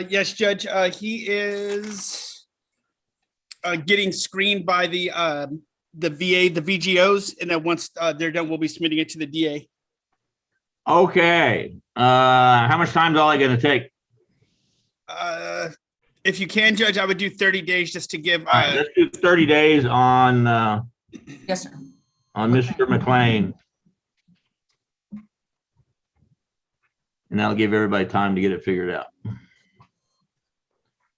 Yes, Judge. He is getting screened by the VA, the VGOs, and then once they're done, we'll be submitting it to the DA. Okay. How much time is all going to take? If you can, Judge, I would do 30 days just to give. All right, let's do 30 days on. Yes, sir. On Mr. McLean. And that'll give everybody time to get it figured out.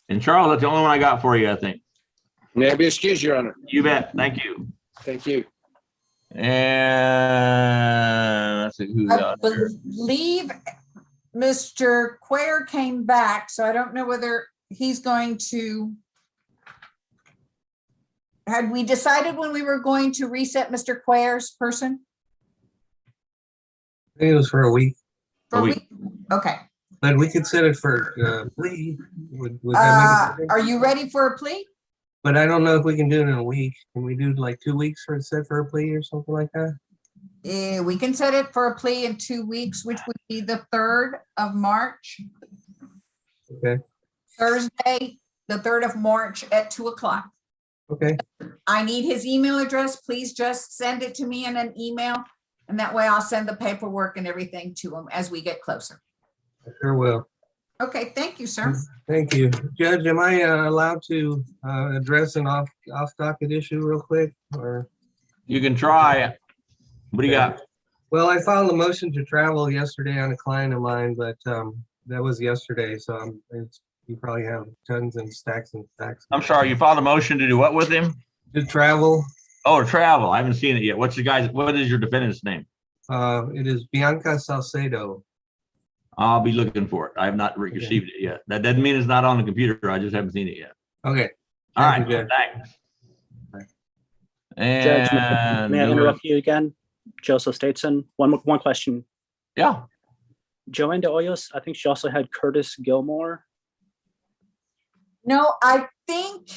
And Charles, that's the only one I got for you, I think. May I be excused, Your Honor? You bet. Thank you. Thank you. And let's see who's I out here. believe Mr. Quayer came back, so I don't know whether he's going to. Had we decided when we were going to reset Mr. Quayer's person? I think it was for a week, For a week? Okay. but we could set it for plea. Would that make it? Are you ready for a plea? But I don't know if we can do it in a week. Can we do like 2 weeks for set for a plea or something like that? We can set it for a plea in 2 weeks, which would be the 3rd of March, Okay, Thursday, the 3rd of March at 2 o'clock. okay. I need his email address. Please just send it to me in an email. And that way I'll send the paperwork and everything to him as we get closer. I sure will. Okay, thank you, sir. Thank you. Judge, am I allowed to address an off docket issue real quick or? You can try. What do you got? Well, I filed a motion to travel yesterday on a client of mine, but that was yesterday. So you probably have tons and stacks and stacks. I'm sorry, you filed a motion to do what with him? To travel. Oh, to travel. I haven't seen it yet. What is your defendant's name? It is Bianca Salcedo. I'll be looking for it. I have not received it yet. That doesn't mean it's not on the computer. I just haven't seen it yet. Okay. All right. Thank you, Judge. Thanks. Judge, And may I interrupt you again? Joseph Stateson, one question. Yeah. Joanne de Hoyos, I think she also had Curtis Gilmore. No, I think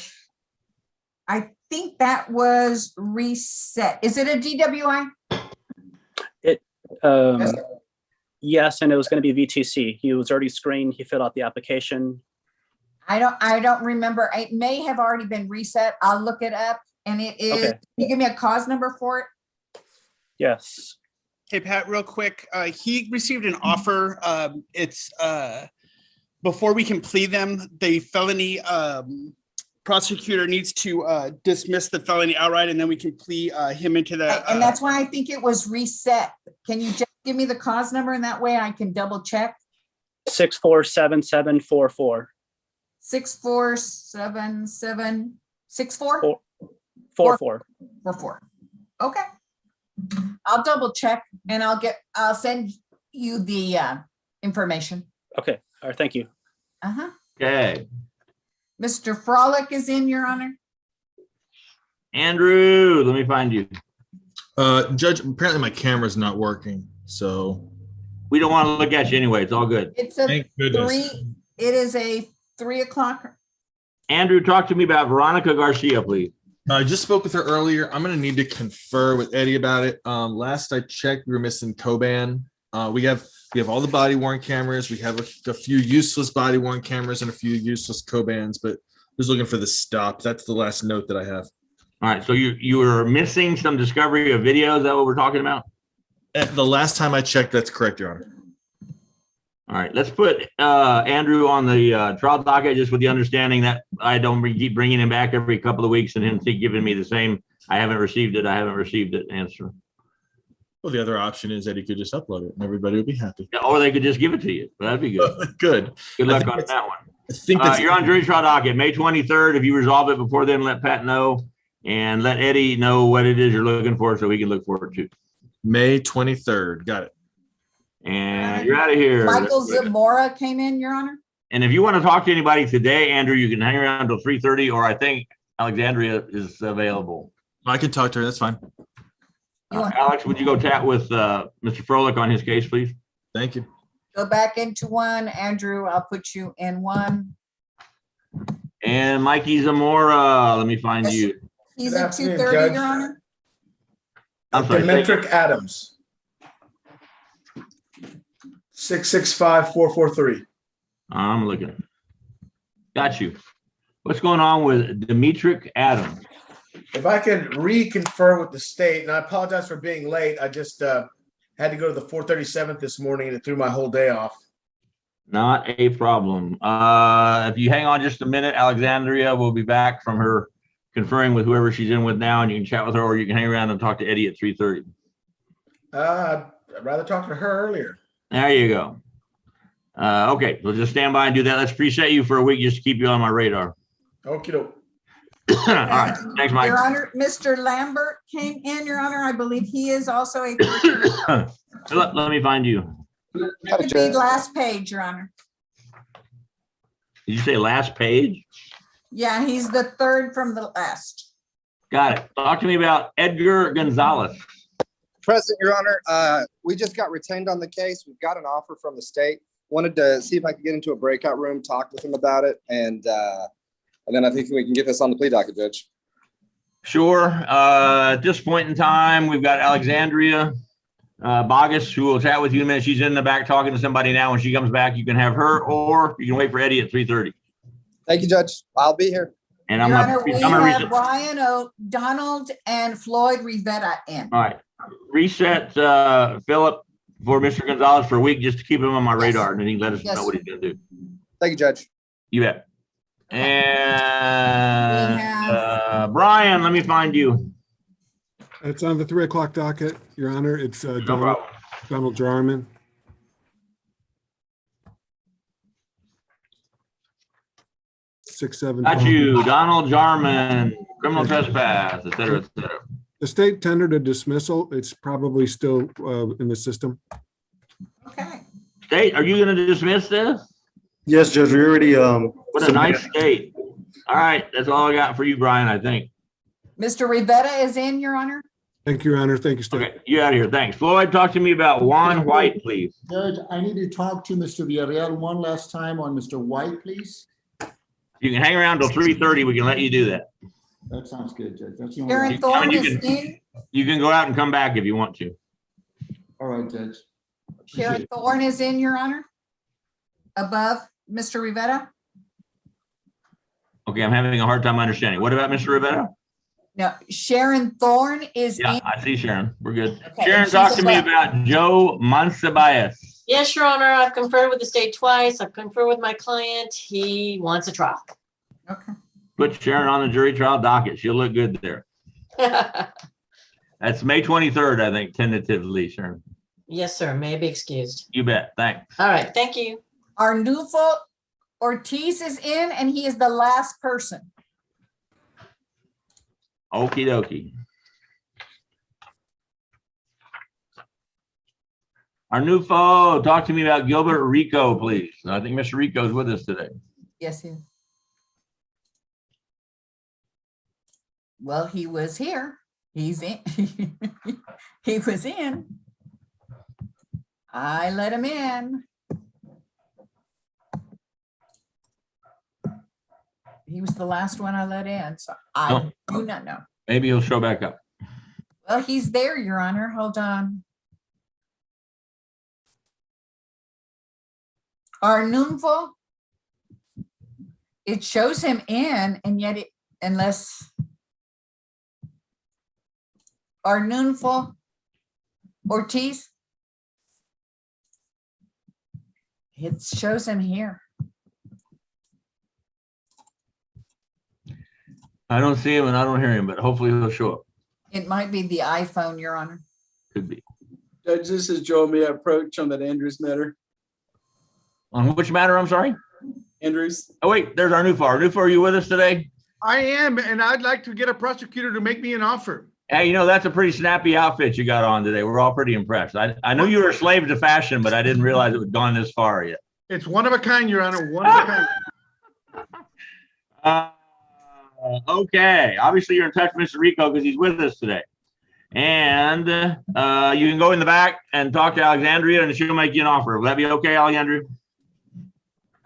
that was reset. Is it a DWI? Yes, and it was going to be VTC. He was already screened. He filled out the application. I don't remember. It may have already been reset. I'll look it up. And it is, Okay. Can you give me a cause number for it? Yes. Hey, Pat, real quick, he received an offer. It's before we can plea them, the felony prosecutor needs to dismiss the felony outright, and then we can plea him into the. And that's why I think it was reset. Can you just give me the cause number, and that way I can double check? 647744. 647764 44. 44. Okay. I'll double check and I'll send you the information. Okay. All right. Thank you. Uh-huh. Okay. Mr. Frolic is in, Your Honor. Andrew, let me find you. Judge, apparently my camera's not working, so. We don't want to look at you anyway. It's all good. It's a Thank goodness. it is a 3 o'clock. Andrew, talk to me about Veronica Garcia, please. I just spoke with her earlier. I'm going to need to confer with Eddie about it. Last I checked, we were missing Coban. We have all the body worn cameras. We have a few useless body worn cameras and a few useless Cobans, but just looking for the stop. That's the last note that I have. All right. So you were missing some discovery of video. Is that what we're talking about? The last time I checked, that's correct, Your Honor. All right. Let's put Andrew on the trial docket, just with the understanding that I don't keep bringing him back every couple of weeks and him keep giving me the same, I haven't received it answer. Well, the other option is that he could just upload it and everybody would be happy. Yeah, or they could just give it to you. That'd be good. Good. Good luck on that one. I think that's You're on jury trial docket, May 23rd. If you resolve it before then, let Pat know and let Eddie know what it is you're looking for so we can look forward to. May 23rd. Got it. And you're out of here. Michael Zamora came in, Your Honor. And if you want to talk to anybody today, Andrew, you can hang around until 3:30, or I think Alexandria is available. I can talk to her. That's fine. Alex, would you go chat with Mr. Froelich on his case, please? Thank you. Go back into one. Andrew, I'll put you in one. And Mikey Zamora, let me find you. He's Good at afternoon, 2:30, Judge. Your Honor. I'm sorry. Demetric Adams. 665443. I'm looking. Got you. What's going on with Demetric Adams? If I could reconfirm with the state, and I apologize for being late. I just had to go to the 437th this morning and it threw my whole day off. Not a problem. If you hang on just a minute, Alexandria will be back from her conferring with whoever she's in with now, and you can chat with her, or you can hang around and talk to Eddie at 3:30. I'd rather talk to her earlier. There you go. Okay, we'll just stand by and do that. Let's preset you for a week just to keep you on my radar. Okie doke. All right. Thanks, Mike. Your Honor, Mr. Lambert came in, Your Honor. I believe he is also a. Let me find you. It could be last page, Your Honor. Did you say last page? Yeah, he's the third from the last. Got it. Talk to me about Edgar Gonzalez. President, Your Honor, we just got retained on the case. We've got an offer from the state. Wanted to see if I could get into a breakout room, talk with him about it, and then I think we can get this on the plea docket, Judge. Sure. At this point in time, we've got Alexandria Bogus, who will chat with you in a minute. She's in the back talking to somebody now. When she comes back, you can have her, or you can wait for Eddie at 3:30. Thank you, Judge. I'll be here. And I'm Your not. Honor, we have Brian O'Donnell and Floyd Rivera in. All right. Reset Philip for Mr. Gonzalez for a week just to keep him on my radar, and then he can let us know what he's going to do. Thank you, Judge. You bet. And Brian, let me find you. It's on the 3 o'clock docket, Your Honor. It's Donald Jarman. Got you, Donald Jarman, criminal trespass, et cetera, et cetera. The state tendered a dismissal. It's probably still in the system. State, are you going to dismiss this? Yes, Judge, we already. What a nice state. All right, that's all I got for you, Brian, I think. Mr. Rivera is in, Your Honor. Thank you, Your Honor. Thank you, State. Okay, you out of here. Thanks. Floyd, talk to me about Juan White, please. Judge, I need to talk to Mr. Villarreal one last time on Mr. White, please. You can hang around till 3:30. We can let you do that. That sounds good, Judge. That's the only. Karen Thorne is in. You can go out and come back if you want to. All right, Judge. Karen Thorne is in, Your Honor. Above Mr. Rivera. Okay, I'm having a hard time understanding. What about Mr. Rivera? No, Sharon Thorne is Yeah, in. I see Sharon. We're good. Okay, Sharon, and talk she's to a me rep. about Joe Monsibias. Yes, Your Honor, I've conferred with the state twice. I've conferred with my client. He wants a trial. Okay. Put Sharon on the jury trial docket. She'll look good there. That's May 23rd, I think, tentatively, Sharon. Yes, sir. May be excused. You bet. Thanks. All right. Thank you. Arnulfo Ortiz is in, and he is the last person. Okie dokie. Arnulfo, talk to me about Gilbert Rico, please. I think Mr. Rico is with us today. Yes, he is. Well, he was here. He's in. He was in. I let him in. He was the last one I let in, so I do not know. Maybe he'll show back up. Well, he's there, Your Honor. Hold on. Arnulfo. It shows him in, and yet it, unless Arnulfo Ortiz. It shows him here. I don't see him and I don't hear him, but hopefully he'll show up. It might be the iPhone, Your Honor. Could be. Judge, this is Joel. May I approach on that Andrews matter? On which matter, I'm sorry? Andrews. Oh, wait, there's Arnulfo. Arnulfo, are you with us today? I am, and I'd like to get a prosecutor to make me an offer. Hey, you know, that's a pretty snappy outfit you got on today. We're all pretty impressed. I know you were a slave to fashion, but I didn't realize it had gone this far yet. It's one of a kind, Your Honor, one of a kind. Okay, obviously you're in touch with Mr. Rico because he's with us today. And you can go in the back and talk to Alexandria and she'll make you an offer. Will that be okay, Alexandria?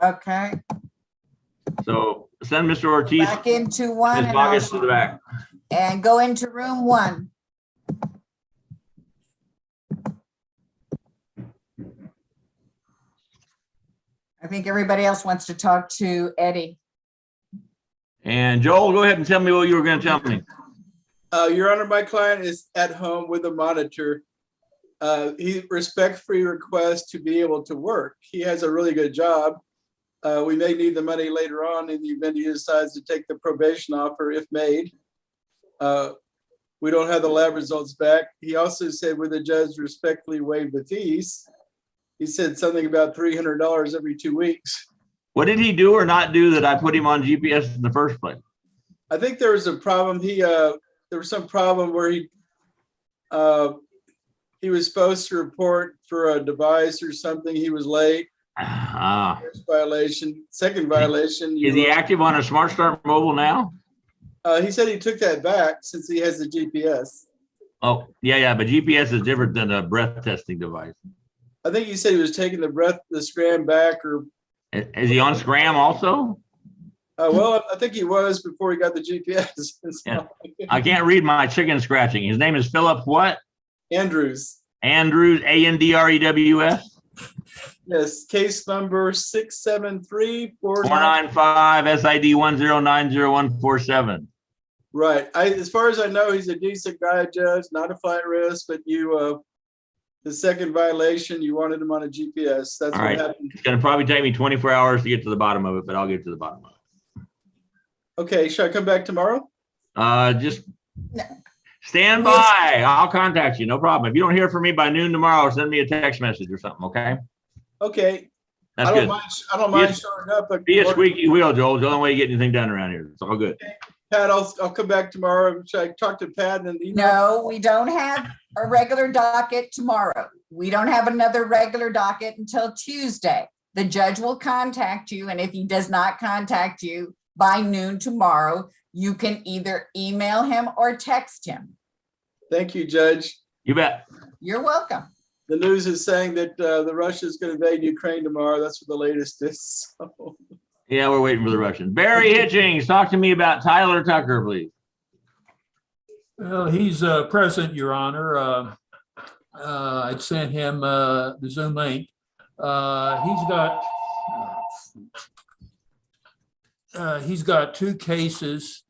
Okay. So send Mr. Ortiz Back into one. his pockets to the back. And go into room 1. I think everybody else wants to talk to Eddie. And Joel, go ahead and tell me what you were going to tell me. Your Honor, my client is at home with a monitor. He respectfully requests to be able to work. He has a really good job. We may need the money later on in the event he decides to take the probation offer if made. We don't have the lab results back. He also said, with the judge respectfully waive the fees. He said something about $300 every 2 weeks. What did he do or not do that I put him on GPS in the first place? I think there was a problem. There was some problem where he was supposed to report for a device or something. He was late. First violation. Second violation. Is he active on a Smart Start mobile now? He said he took that back since he has the GPS. Oh, yeah, but GPS is different than a breath testing device. I think he said he was taking the scram back, or is he on Scram also? Well, I think he was before he got the GPS. Yeah. I can't read my chicken scratching. His name is Philip what? Andrews. Andrews, Andrews. Yes, case number 673-495 SID 1090147. Right. As far as I know, he's a decent guy, Judge, not a flight risk, but the second violation, you wanted him on a GPS. That's all what right. happened. It's going to probably take me 24 hours to get to the bottom of it, but I'll get to the bottom of it. Okay. Should I come back tomorrow? Just stand by. I'll contact you. No problem. If you don't hear from me by noon tomorrow, send me a text message or something. Okay. Okay. That's I don't good. mind. I don't mind showing up. But be a squeaky wheel, Joel. It's the only way you get anything done around here. It's all good. Okay. Pat, I'll come back tomorrow. Should I talk to Pat and email? No, we don't have a regular docket tomorrow. We don't have another regular docket until Tuesday. The judge will contact you, and if he does not contact you by noon tomorrow, you can either email him or text him. Thank you, Judge. You bet. You're welcome. The news is saying that the Russia is going to invade Ukraine tomorrow. That's what the latest is. So. Yeah, we're waiting for the Russians. Barry Hitchings, talk to me about Tyler Tucker, please. Well, he's present, Your Honor. I sent him the Zoom link. He's got 2 cases.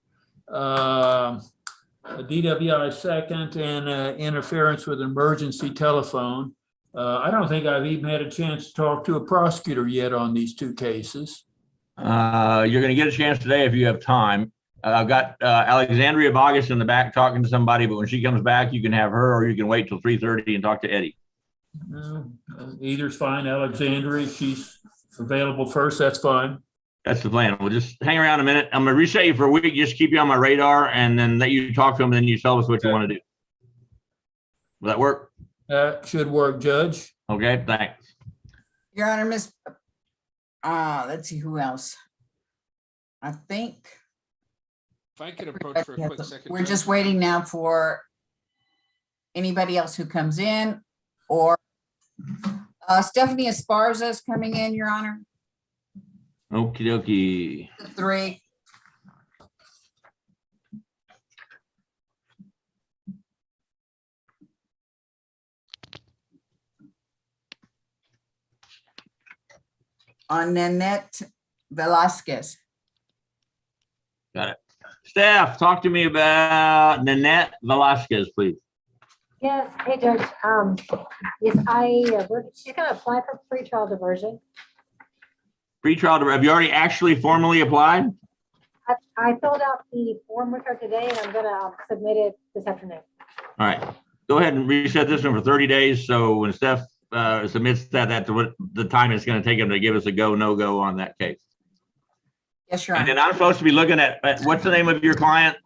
a DWI second, and interference with emergency telephone. I don't think I've even had a chance to talk to a prosecutor yet on these two cases. You're going to get a chance today if you have time. I've got Alexandria Bogus in the back talking to somebody, but when she comes back, you can have her, or you can wait till 3:30 and talk to Eddie. Either's fine. Alexandria, she's available first. That's fine. That's the plan. We'll just hang around a minute. I'm going to reset you for a week, just keep you on my radar, and then let you talk to them, and then you tell us what you want to do. Will that work? That should work, Judge. Okay, thanks. Your Honor, let's see who else. I think If I could approach for a quick second. we're just waiting now for anybody else who comes in, or Stephanie Esparza is coming in, Your Honor. Okie dokie. 3. On Nanette Velasquez. Got it. Staff, talk to me about Nanette Velasquez, please. Yes, hey Judge. Yes, she's gonna apply for pretrial diversion. Pretrial, have you already actually formally applied? I filled out the form with her today, and I'm gonna submit it this afternoon. All right, go ahead and reset this one for 30 days. So when Steph submits that, that's what the time it's going to take them to give us a go, no go on that case. Yes, Your Honor. And then I'm supposed to be looking at what's the name of your client?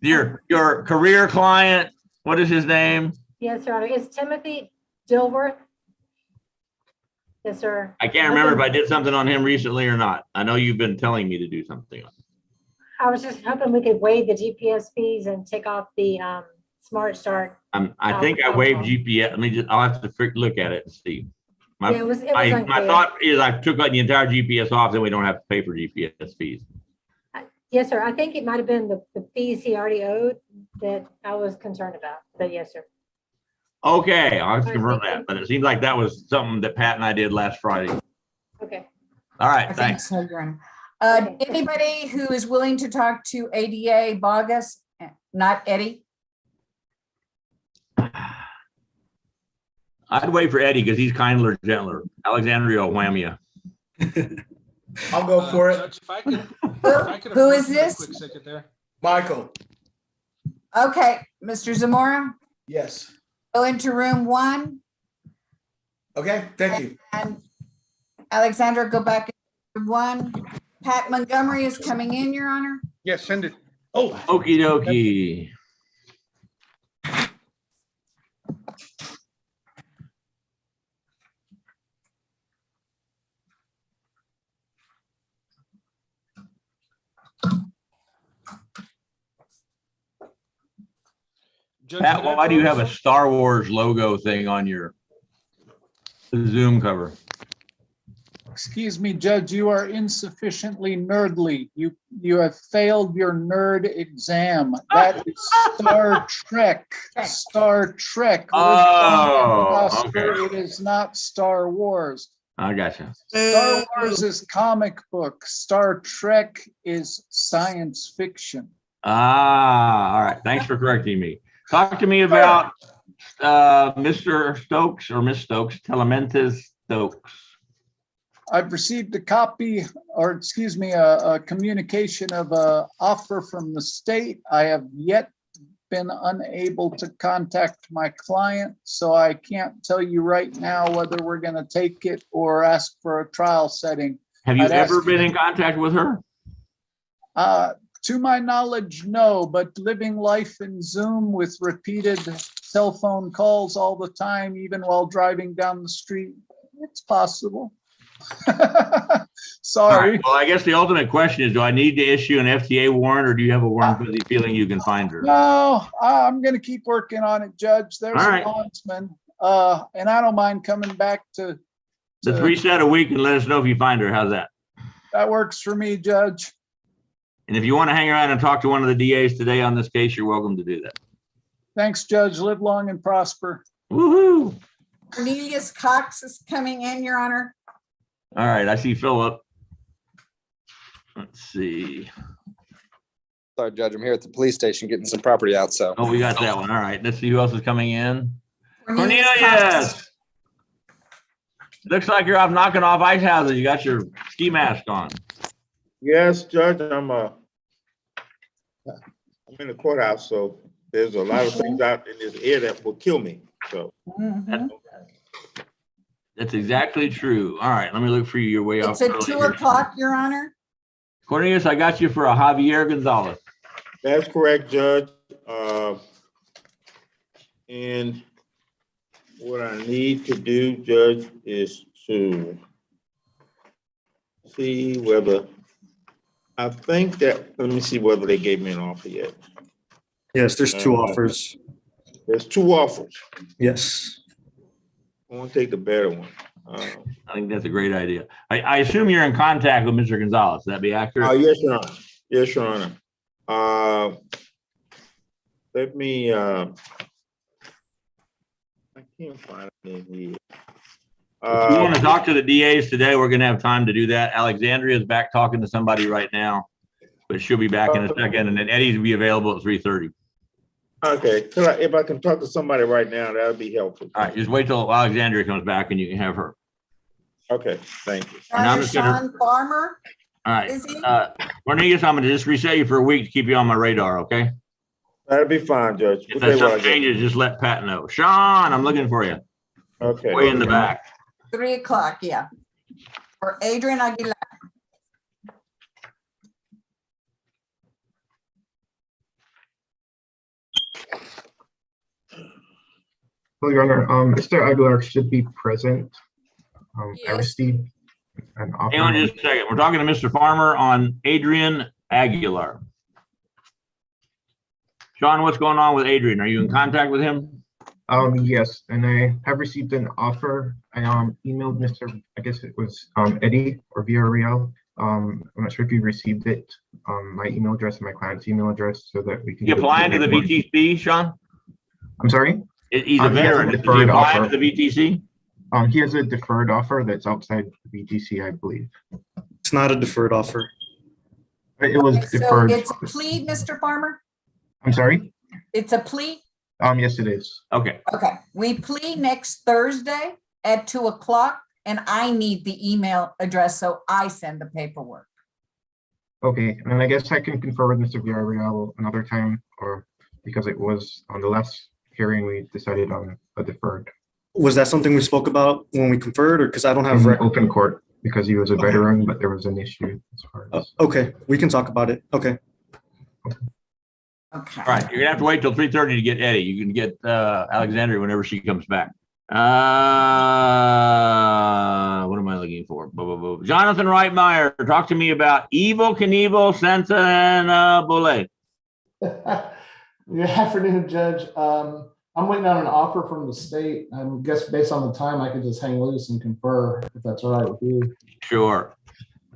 Your career client. What is his name? Yes, Your Honor. It's Timothy Dilworth. Yes, sir. I can't remember if I did something on him recently or not. I know you've been telling me to do something. I was just hoping we could waive the GPS fees and take off the Smart Start. I think I waived GPS. I'll have to look at it and see. My thought is I took the entire GPS off, then we don't have to pay for GPS fees. Yes, sir. I think it might have been the fees he already owed that I was concerned about, but yes, sir. Okay, I'll have to confirm that, but it seems like that was something that Pat and I did last Friday. Okay. All right, I thanks. think so, Your Honor. Anybody who is willing to talk to ADA Bogus, not Eddie? I'd wait for Eddie because he's kinder, gentler. Alexandria will wham you. I'll go for it. Who is this? Quick second there. Michael. Okay, Mr. Zamora, Yes. go into room 1. Okay, thank you. And Alexandra, go back into room 1. Pat Montgomery is coming in, Your Honor. Yes, send it. Oh, Okie dokie. Pat, why do you have a Star Wars logo thing on your Zoom cover? Excuse me, Judge, you are insufficiently nerdly. You have failed your nerd exam. That is Star Trek. Star Trek. Oh, okay. It is not Star Wars. I gotcha. Star Wars is comic book. Star Trek is science fiction. Ah, all right. Thanks for correcting me. Talk to me about Mr. Stokes or Miss Stokes, Telementis Stokes. I've received a copy, or excuse me, a communication of an offer from the state. I have yet been unable to contact my client, so I can't tell you right now whether we're going to take it or ask for a trial setting. Have you ever been in contact with her? To my knowledge, no, but living life in Zoom with repeated cell phone calls all the time, even while driving down the street, it's possible. Sorry. Right. Well, I guess the ultimate question is, do I need to issue an FTA warrant, or do you have a warrant for the feeling you can find her? No, I'm going to keep working on it, Judge. There's All a right. bondsman, and I don't mind coming back to. Let's reset a week and let us know if you find her. How's that? That works for me, Judge. And if you want to hang around and talk to one of the DAs today on this case, you're welcome to do that. Thanks, Judge. Live long and prosper. Woohoo! Cornelius Cox is coming in, Your Honor. All right, I see Philip. Let's see. Sorry, Judge, I'm here at the police station getting some property out, so. Oh, we got that one. All right. Let's see who else is coming in. Cornelius Cornelius. Looks like you're off knocking off ice houses. You got your ski mask on. Yes, Judge, I'm in the courthouse, so there's a lot of things out in this air that will kill me, so. That's exactly true. All right, let me look for you. You're way off. It's at 2 o'clock, Your Honor. Cornelius, I got you for a Javier Gonzalez. That's correct, Judge. And what I need to do, Judge, is to see whether, I think that, let me see whether they gave me an offer yet. Yes, there's two offers. There's two offers. Yes. I want to take the better one. I think that's a great idea. I assume you're in contact with Mr. Gonzalez. Would that be accurate? Yes, Your Honor. Yes, Your Honor. Let me, I can't find it in here. If you want to talk to the DAs today, we're going to have time to do that. Alexandria is back talking to somebody right now, but she'll be back in a second. And then Eddie's will be available at 3:30. Okay, if I can talk to somebody right now, that would be helpful. All right, just wait till Alexandria comes back and you can have her. Okay, thank you. And I'm just gonna, Sean Farmer, all right, is he? Cornelius, I'm going to just reset you for a week to keep you on my radar, okay? That'll be fine, Judge. If there's some changes, just let Pat know. Sean, I'm looking for you. Okay. Way in the back. 3 o'clock, yeah. For Adrian Aguilar. Well, Your Honor, Mr. Aguilar should be present. I received an offer. Hang on just a second. We're talking to Mr. Farmer on Adrian Aguilar. Sean, what's going on with Adrian? Are you in contact with him? Yes, and I have received an offer. I emailed Mr. I guess it was Eddie or Villarreal. I'm not sure if you received it. My email address and my client's email address so that we can. You applying to the VTC, Sean? I'm sorry? He's a veteran. Is he applying to the VTC? He has a deferred offer that's outside the VTC, I believe. It's not a deferred offer. It was So deferred. it's a plea, Mr. Farmer? I'm sorry? It's a plea? Yes, it is. Okay. Okay, we plea next Thursday at 2 o'clock, and I need the email address, so I send the paperwork. Okay, and I guess I can confer with Mr. Villarreal another time, or because it was on the last hearing, we decided on a deferred. Was that something we spoke about when we conferred, or because I don't have In open court, because he was a veteran, but there was an issue as far as. Okay, we can talk about it. Okay. Okay. All right, you're gonna have to wait till 3:30 to get Eddie. You can get Alexandria whenever she comes back. What am I looking for? Jonathan Reitmeyer, talk to me about Evil Knievel, Senza, and Bolle. Good afternoon, Judge. I'm waiting on an offer from the state. I guess based on the time, I could just hang loose and confer if that's all right with you. Sure.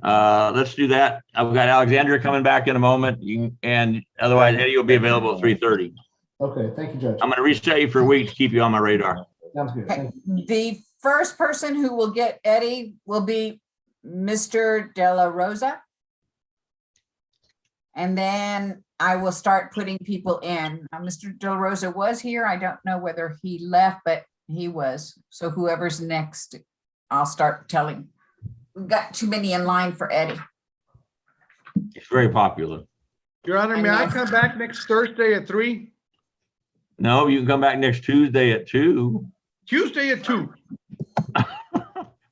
Let's do that. I've got Alexandria coming back in a moment, and otherwise Eddie will be available at 3:30. Okay, thank you, Judge. I'm going to reset you for a week to keep you on my radar. Sounds good. Okay. The first person who will get Eddie will be Mr. De La Rosa. And then I will start putting people in. Mr. De La Rosa was here. I don't know whether he left, but he was. So whoever's next, I'll start telling. We've got too many in line for Eddie. It's very popular. Your Honor, may I come back next Thursday at 3? No, you can come back next Tuesday at 2. Tuesday at 2. Will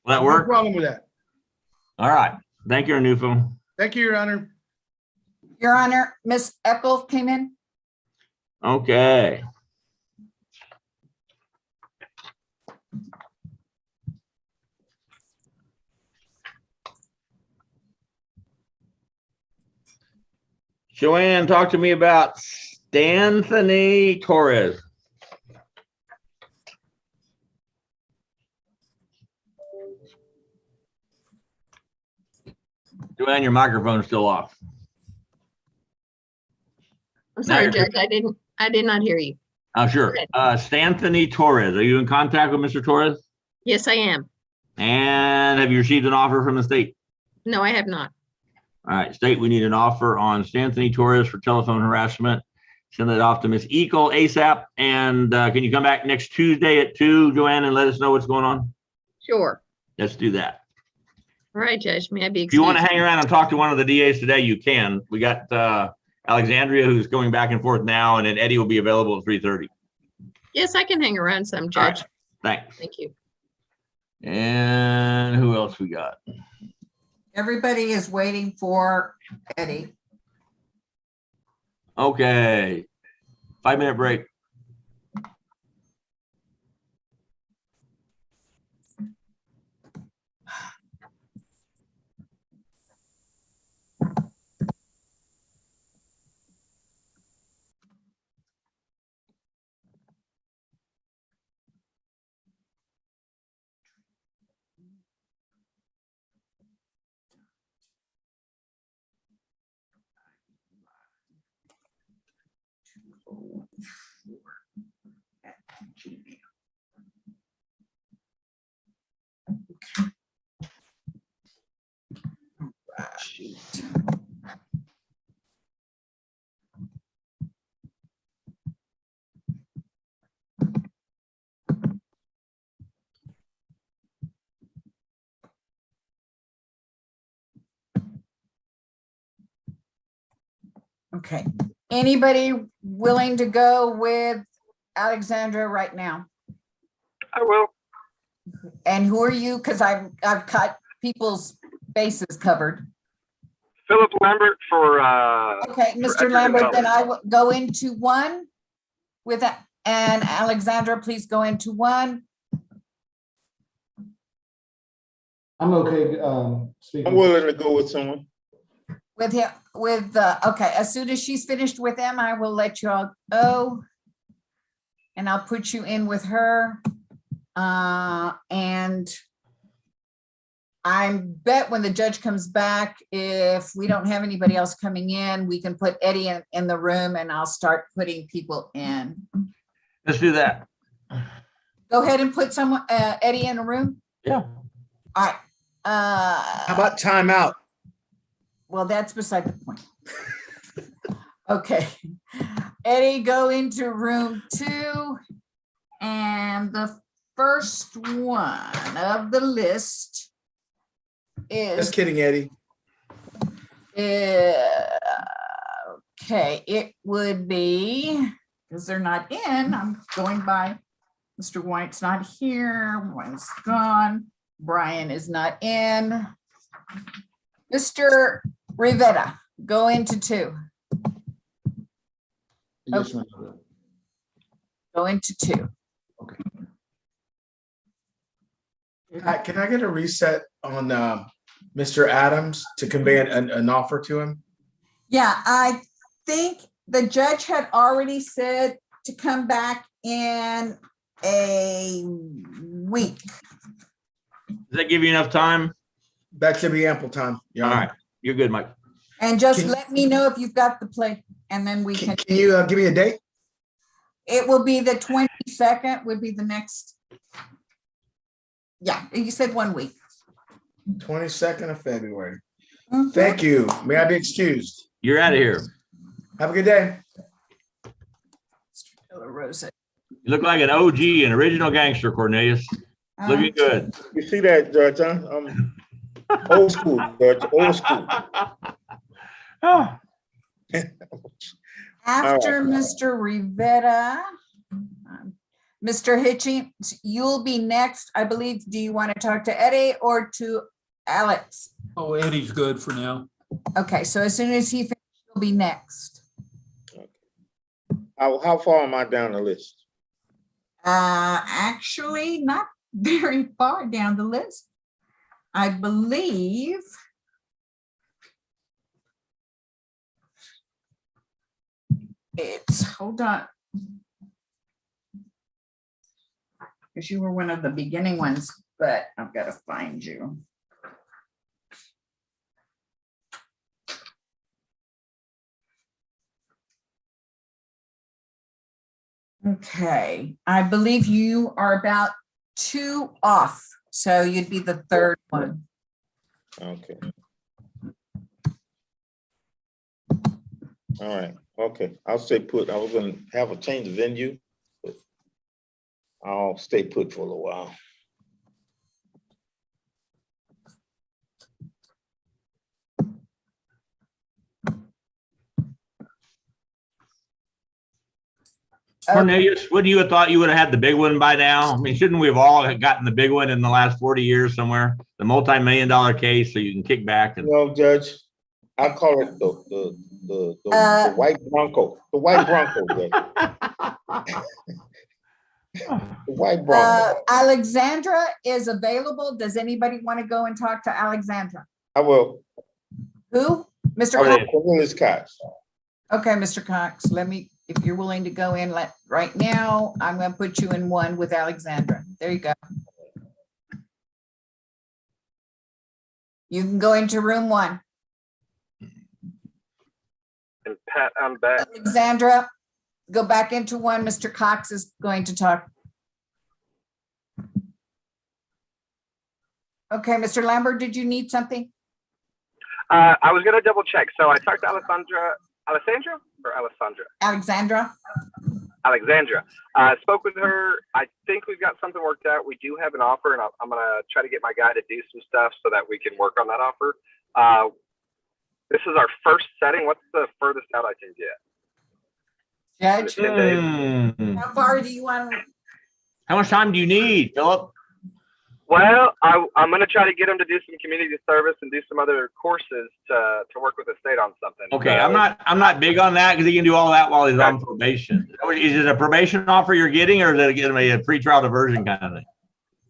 that work? No problem with that. All right. Thank you, Arnulfo. Thank you, Your Honor. Your Honor, Miss Eccles came in. Okay. Joanne, talk to me about Stanthony Torres. Joanne, your microphone's still off. I'm sorry, No, Judge. I did not hear you. Oh, sure. Stanthony Torres. Are you in contact with Mr. Torres? Yes, I am. And have you received an offer from the state? No, I have not. All right, state, we need an offer on Anthony Torres for telephone harassment. Send it off to Ms. Eagle ASAP. And can you come back next Tuesday at 2, Joanne, and let us know what's going on? Sure. Let's do that. All right, Judge, may I be If you want to excused? hang around and talk to one of the DAs today, you can. We got Alexandria, who's going back and forth now, and then Eddie will be available at 3:30. Yes, I can hang around some, Judge. Thanks. Thank you. And who else we got? Everybody is waiting for Eddie. Okay. 5-minute break. Okay. Anybody willing to go with Alexandra right now? I will. And who are you? Because I've got people's bases covered. Philip Lambert for. Okay, Mr. Lambert, then I will go into 1 with that. And Alexandra, please go into 1. I'm okay, speaking. I'm willing to go with someone. With him, okay, as soon as she's finished with them, I will let you all go. And I'll put you in with her. And I bet when the judge comes back, if we don't have anybody else coming in, we can put Eddie in the room and I'll start putting people in. Let's do that. Go ahead and put someone, Eddie in a room. Yeah. All right. How about timeout? Well, that's beside the point. Okay. Eddie, go into room 2. And the first one of the list is. Just kidding, Eddie. Okay, it would be, because they're not in, I'm going by, Mr. White's not here, one's gone, Brian is not in. Mr. Rivera, go into 2. Yes, ma'am. Go into 2. Can I get a reset on Mr. Adams to convey an offer to him? Yeah, I think the judge had already said to come back in a week. Does that give you enough time? That should be ample time. Yeah. All right. You're good, Mike. And just let me know if you've got the play and then we can. Can you give me a date? It will be the 22nd would be the next. Yeah, you said 1 week. 22nd of February. Mm-hmm. Thank you. May I be excused? You're out of here. Have a good day. You look like an OG, an original gangster, Cornelius. Looking good. You see that, Judge? I'm old school, Judge. Old school. Oh. After All right. Mr. Rivera, Mr. Hitchings, you'll be next, I believe. Do you want to talk to Eddie or to Alex? Oh, Eddie's good for now. Okay, so as soon as he finishes, he'll be next. How far am I down the list? Actually, not very far down the list. I believe. It's, hold on. Because you were one of the beginning ones, but I've got to find you. Okay, I believe you are about 2 off, so you'd be the 3rd one. Okay. All right, okay, I'll stay put. I was gonna have a change of venue, but I'll stay put for a little while. Cornelius, wouldn't you have thought you would have had the big one by now? I mean, shouldn't we have all gotten the big one in the last 40 years somewhere? The multi-million-dollar case, so you can kick back and. No, Judge, I call it the white Bronco, the white Bronco, Judge. The white Bronco. Alexandra is available. Does anybody want to go and talk to Alexandra? I will. Who? Mr. Cox? Cornelius Cox. Okay, Mr. Cox, let me, if you're willing to go in right now, I'm gonna put you in one with Alexandra. There you go. You can go into room 1. And Pat, I'm back. Alexandra, go back into 1. Mr. Cox is going to talk. Okay, Mr. Lambert, did you need something? I was gonna double check. So I talked to Alessandra or Alessandra? Alexandra. Spoke with her. I think we've got something worked out. We do have an offer, and I'm gonna try to get my guy to do some stuff so that we can work on that offer. This is our first setting. What's the furthest out I can get? Judge, how far do you want? How much time do you need, Philip? Well, I'm going to try to get him to do some community service and do some other courses to work with the state on something. Okay, So, I'm not big on that because he can do all that while he's on probation. Is it a probation offer you're getting, or is it gonna be a pretrial diversion kind of thing?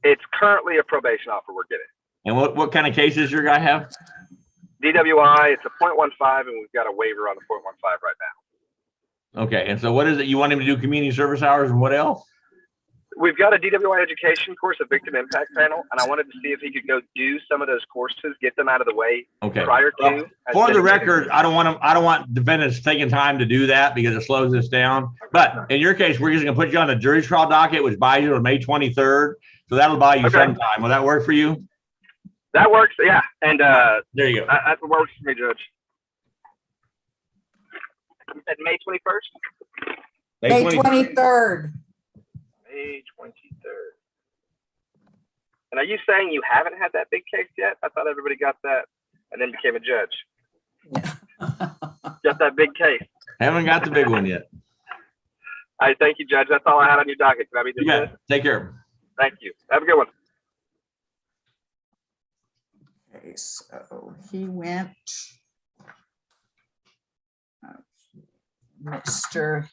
it's currently a probation offer we're getting. And what kind of cases your guy have? DWI, it's a 0.15, and we've got a waiver on the 0.15 right now. Okay, and so what is it? You want him to do community service hours and what else? We've got a DWI education course, a victim impact panel, and I wanted to see if he could go do some of those courses, get them out of the way prior to. Well, for the record, I don't want defendants taking time to do that because it slows us down. But in your case, we're just going to put you on the jury trial docket, which buys you on May 23rd. So that'll buy you some time. Will that work for you? That works, yeah. And there you go. That works for me, Judge. At May 21st? May 23rd. May 23rd. And are you saying you haven't had that big case yet? I thought everybody got that and then became a judge. Got that big case. Haven't got the big one yet. All right, thank you, Judge. That's all I had on your docket. Can I be dismissed? Take care. Thank you. Have a good one. Okay, so he went. Mr.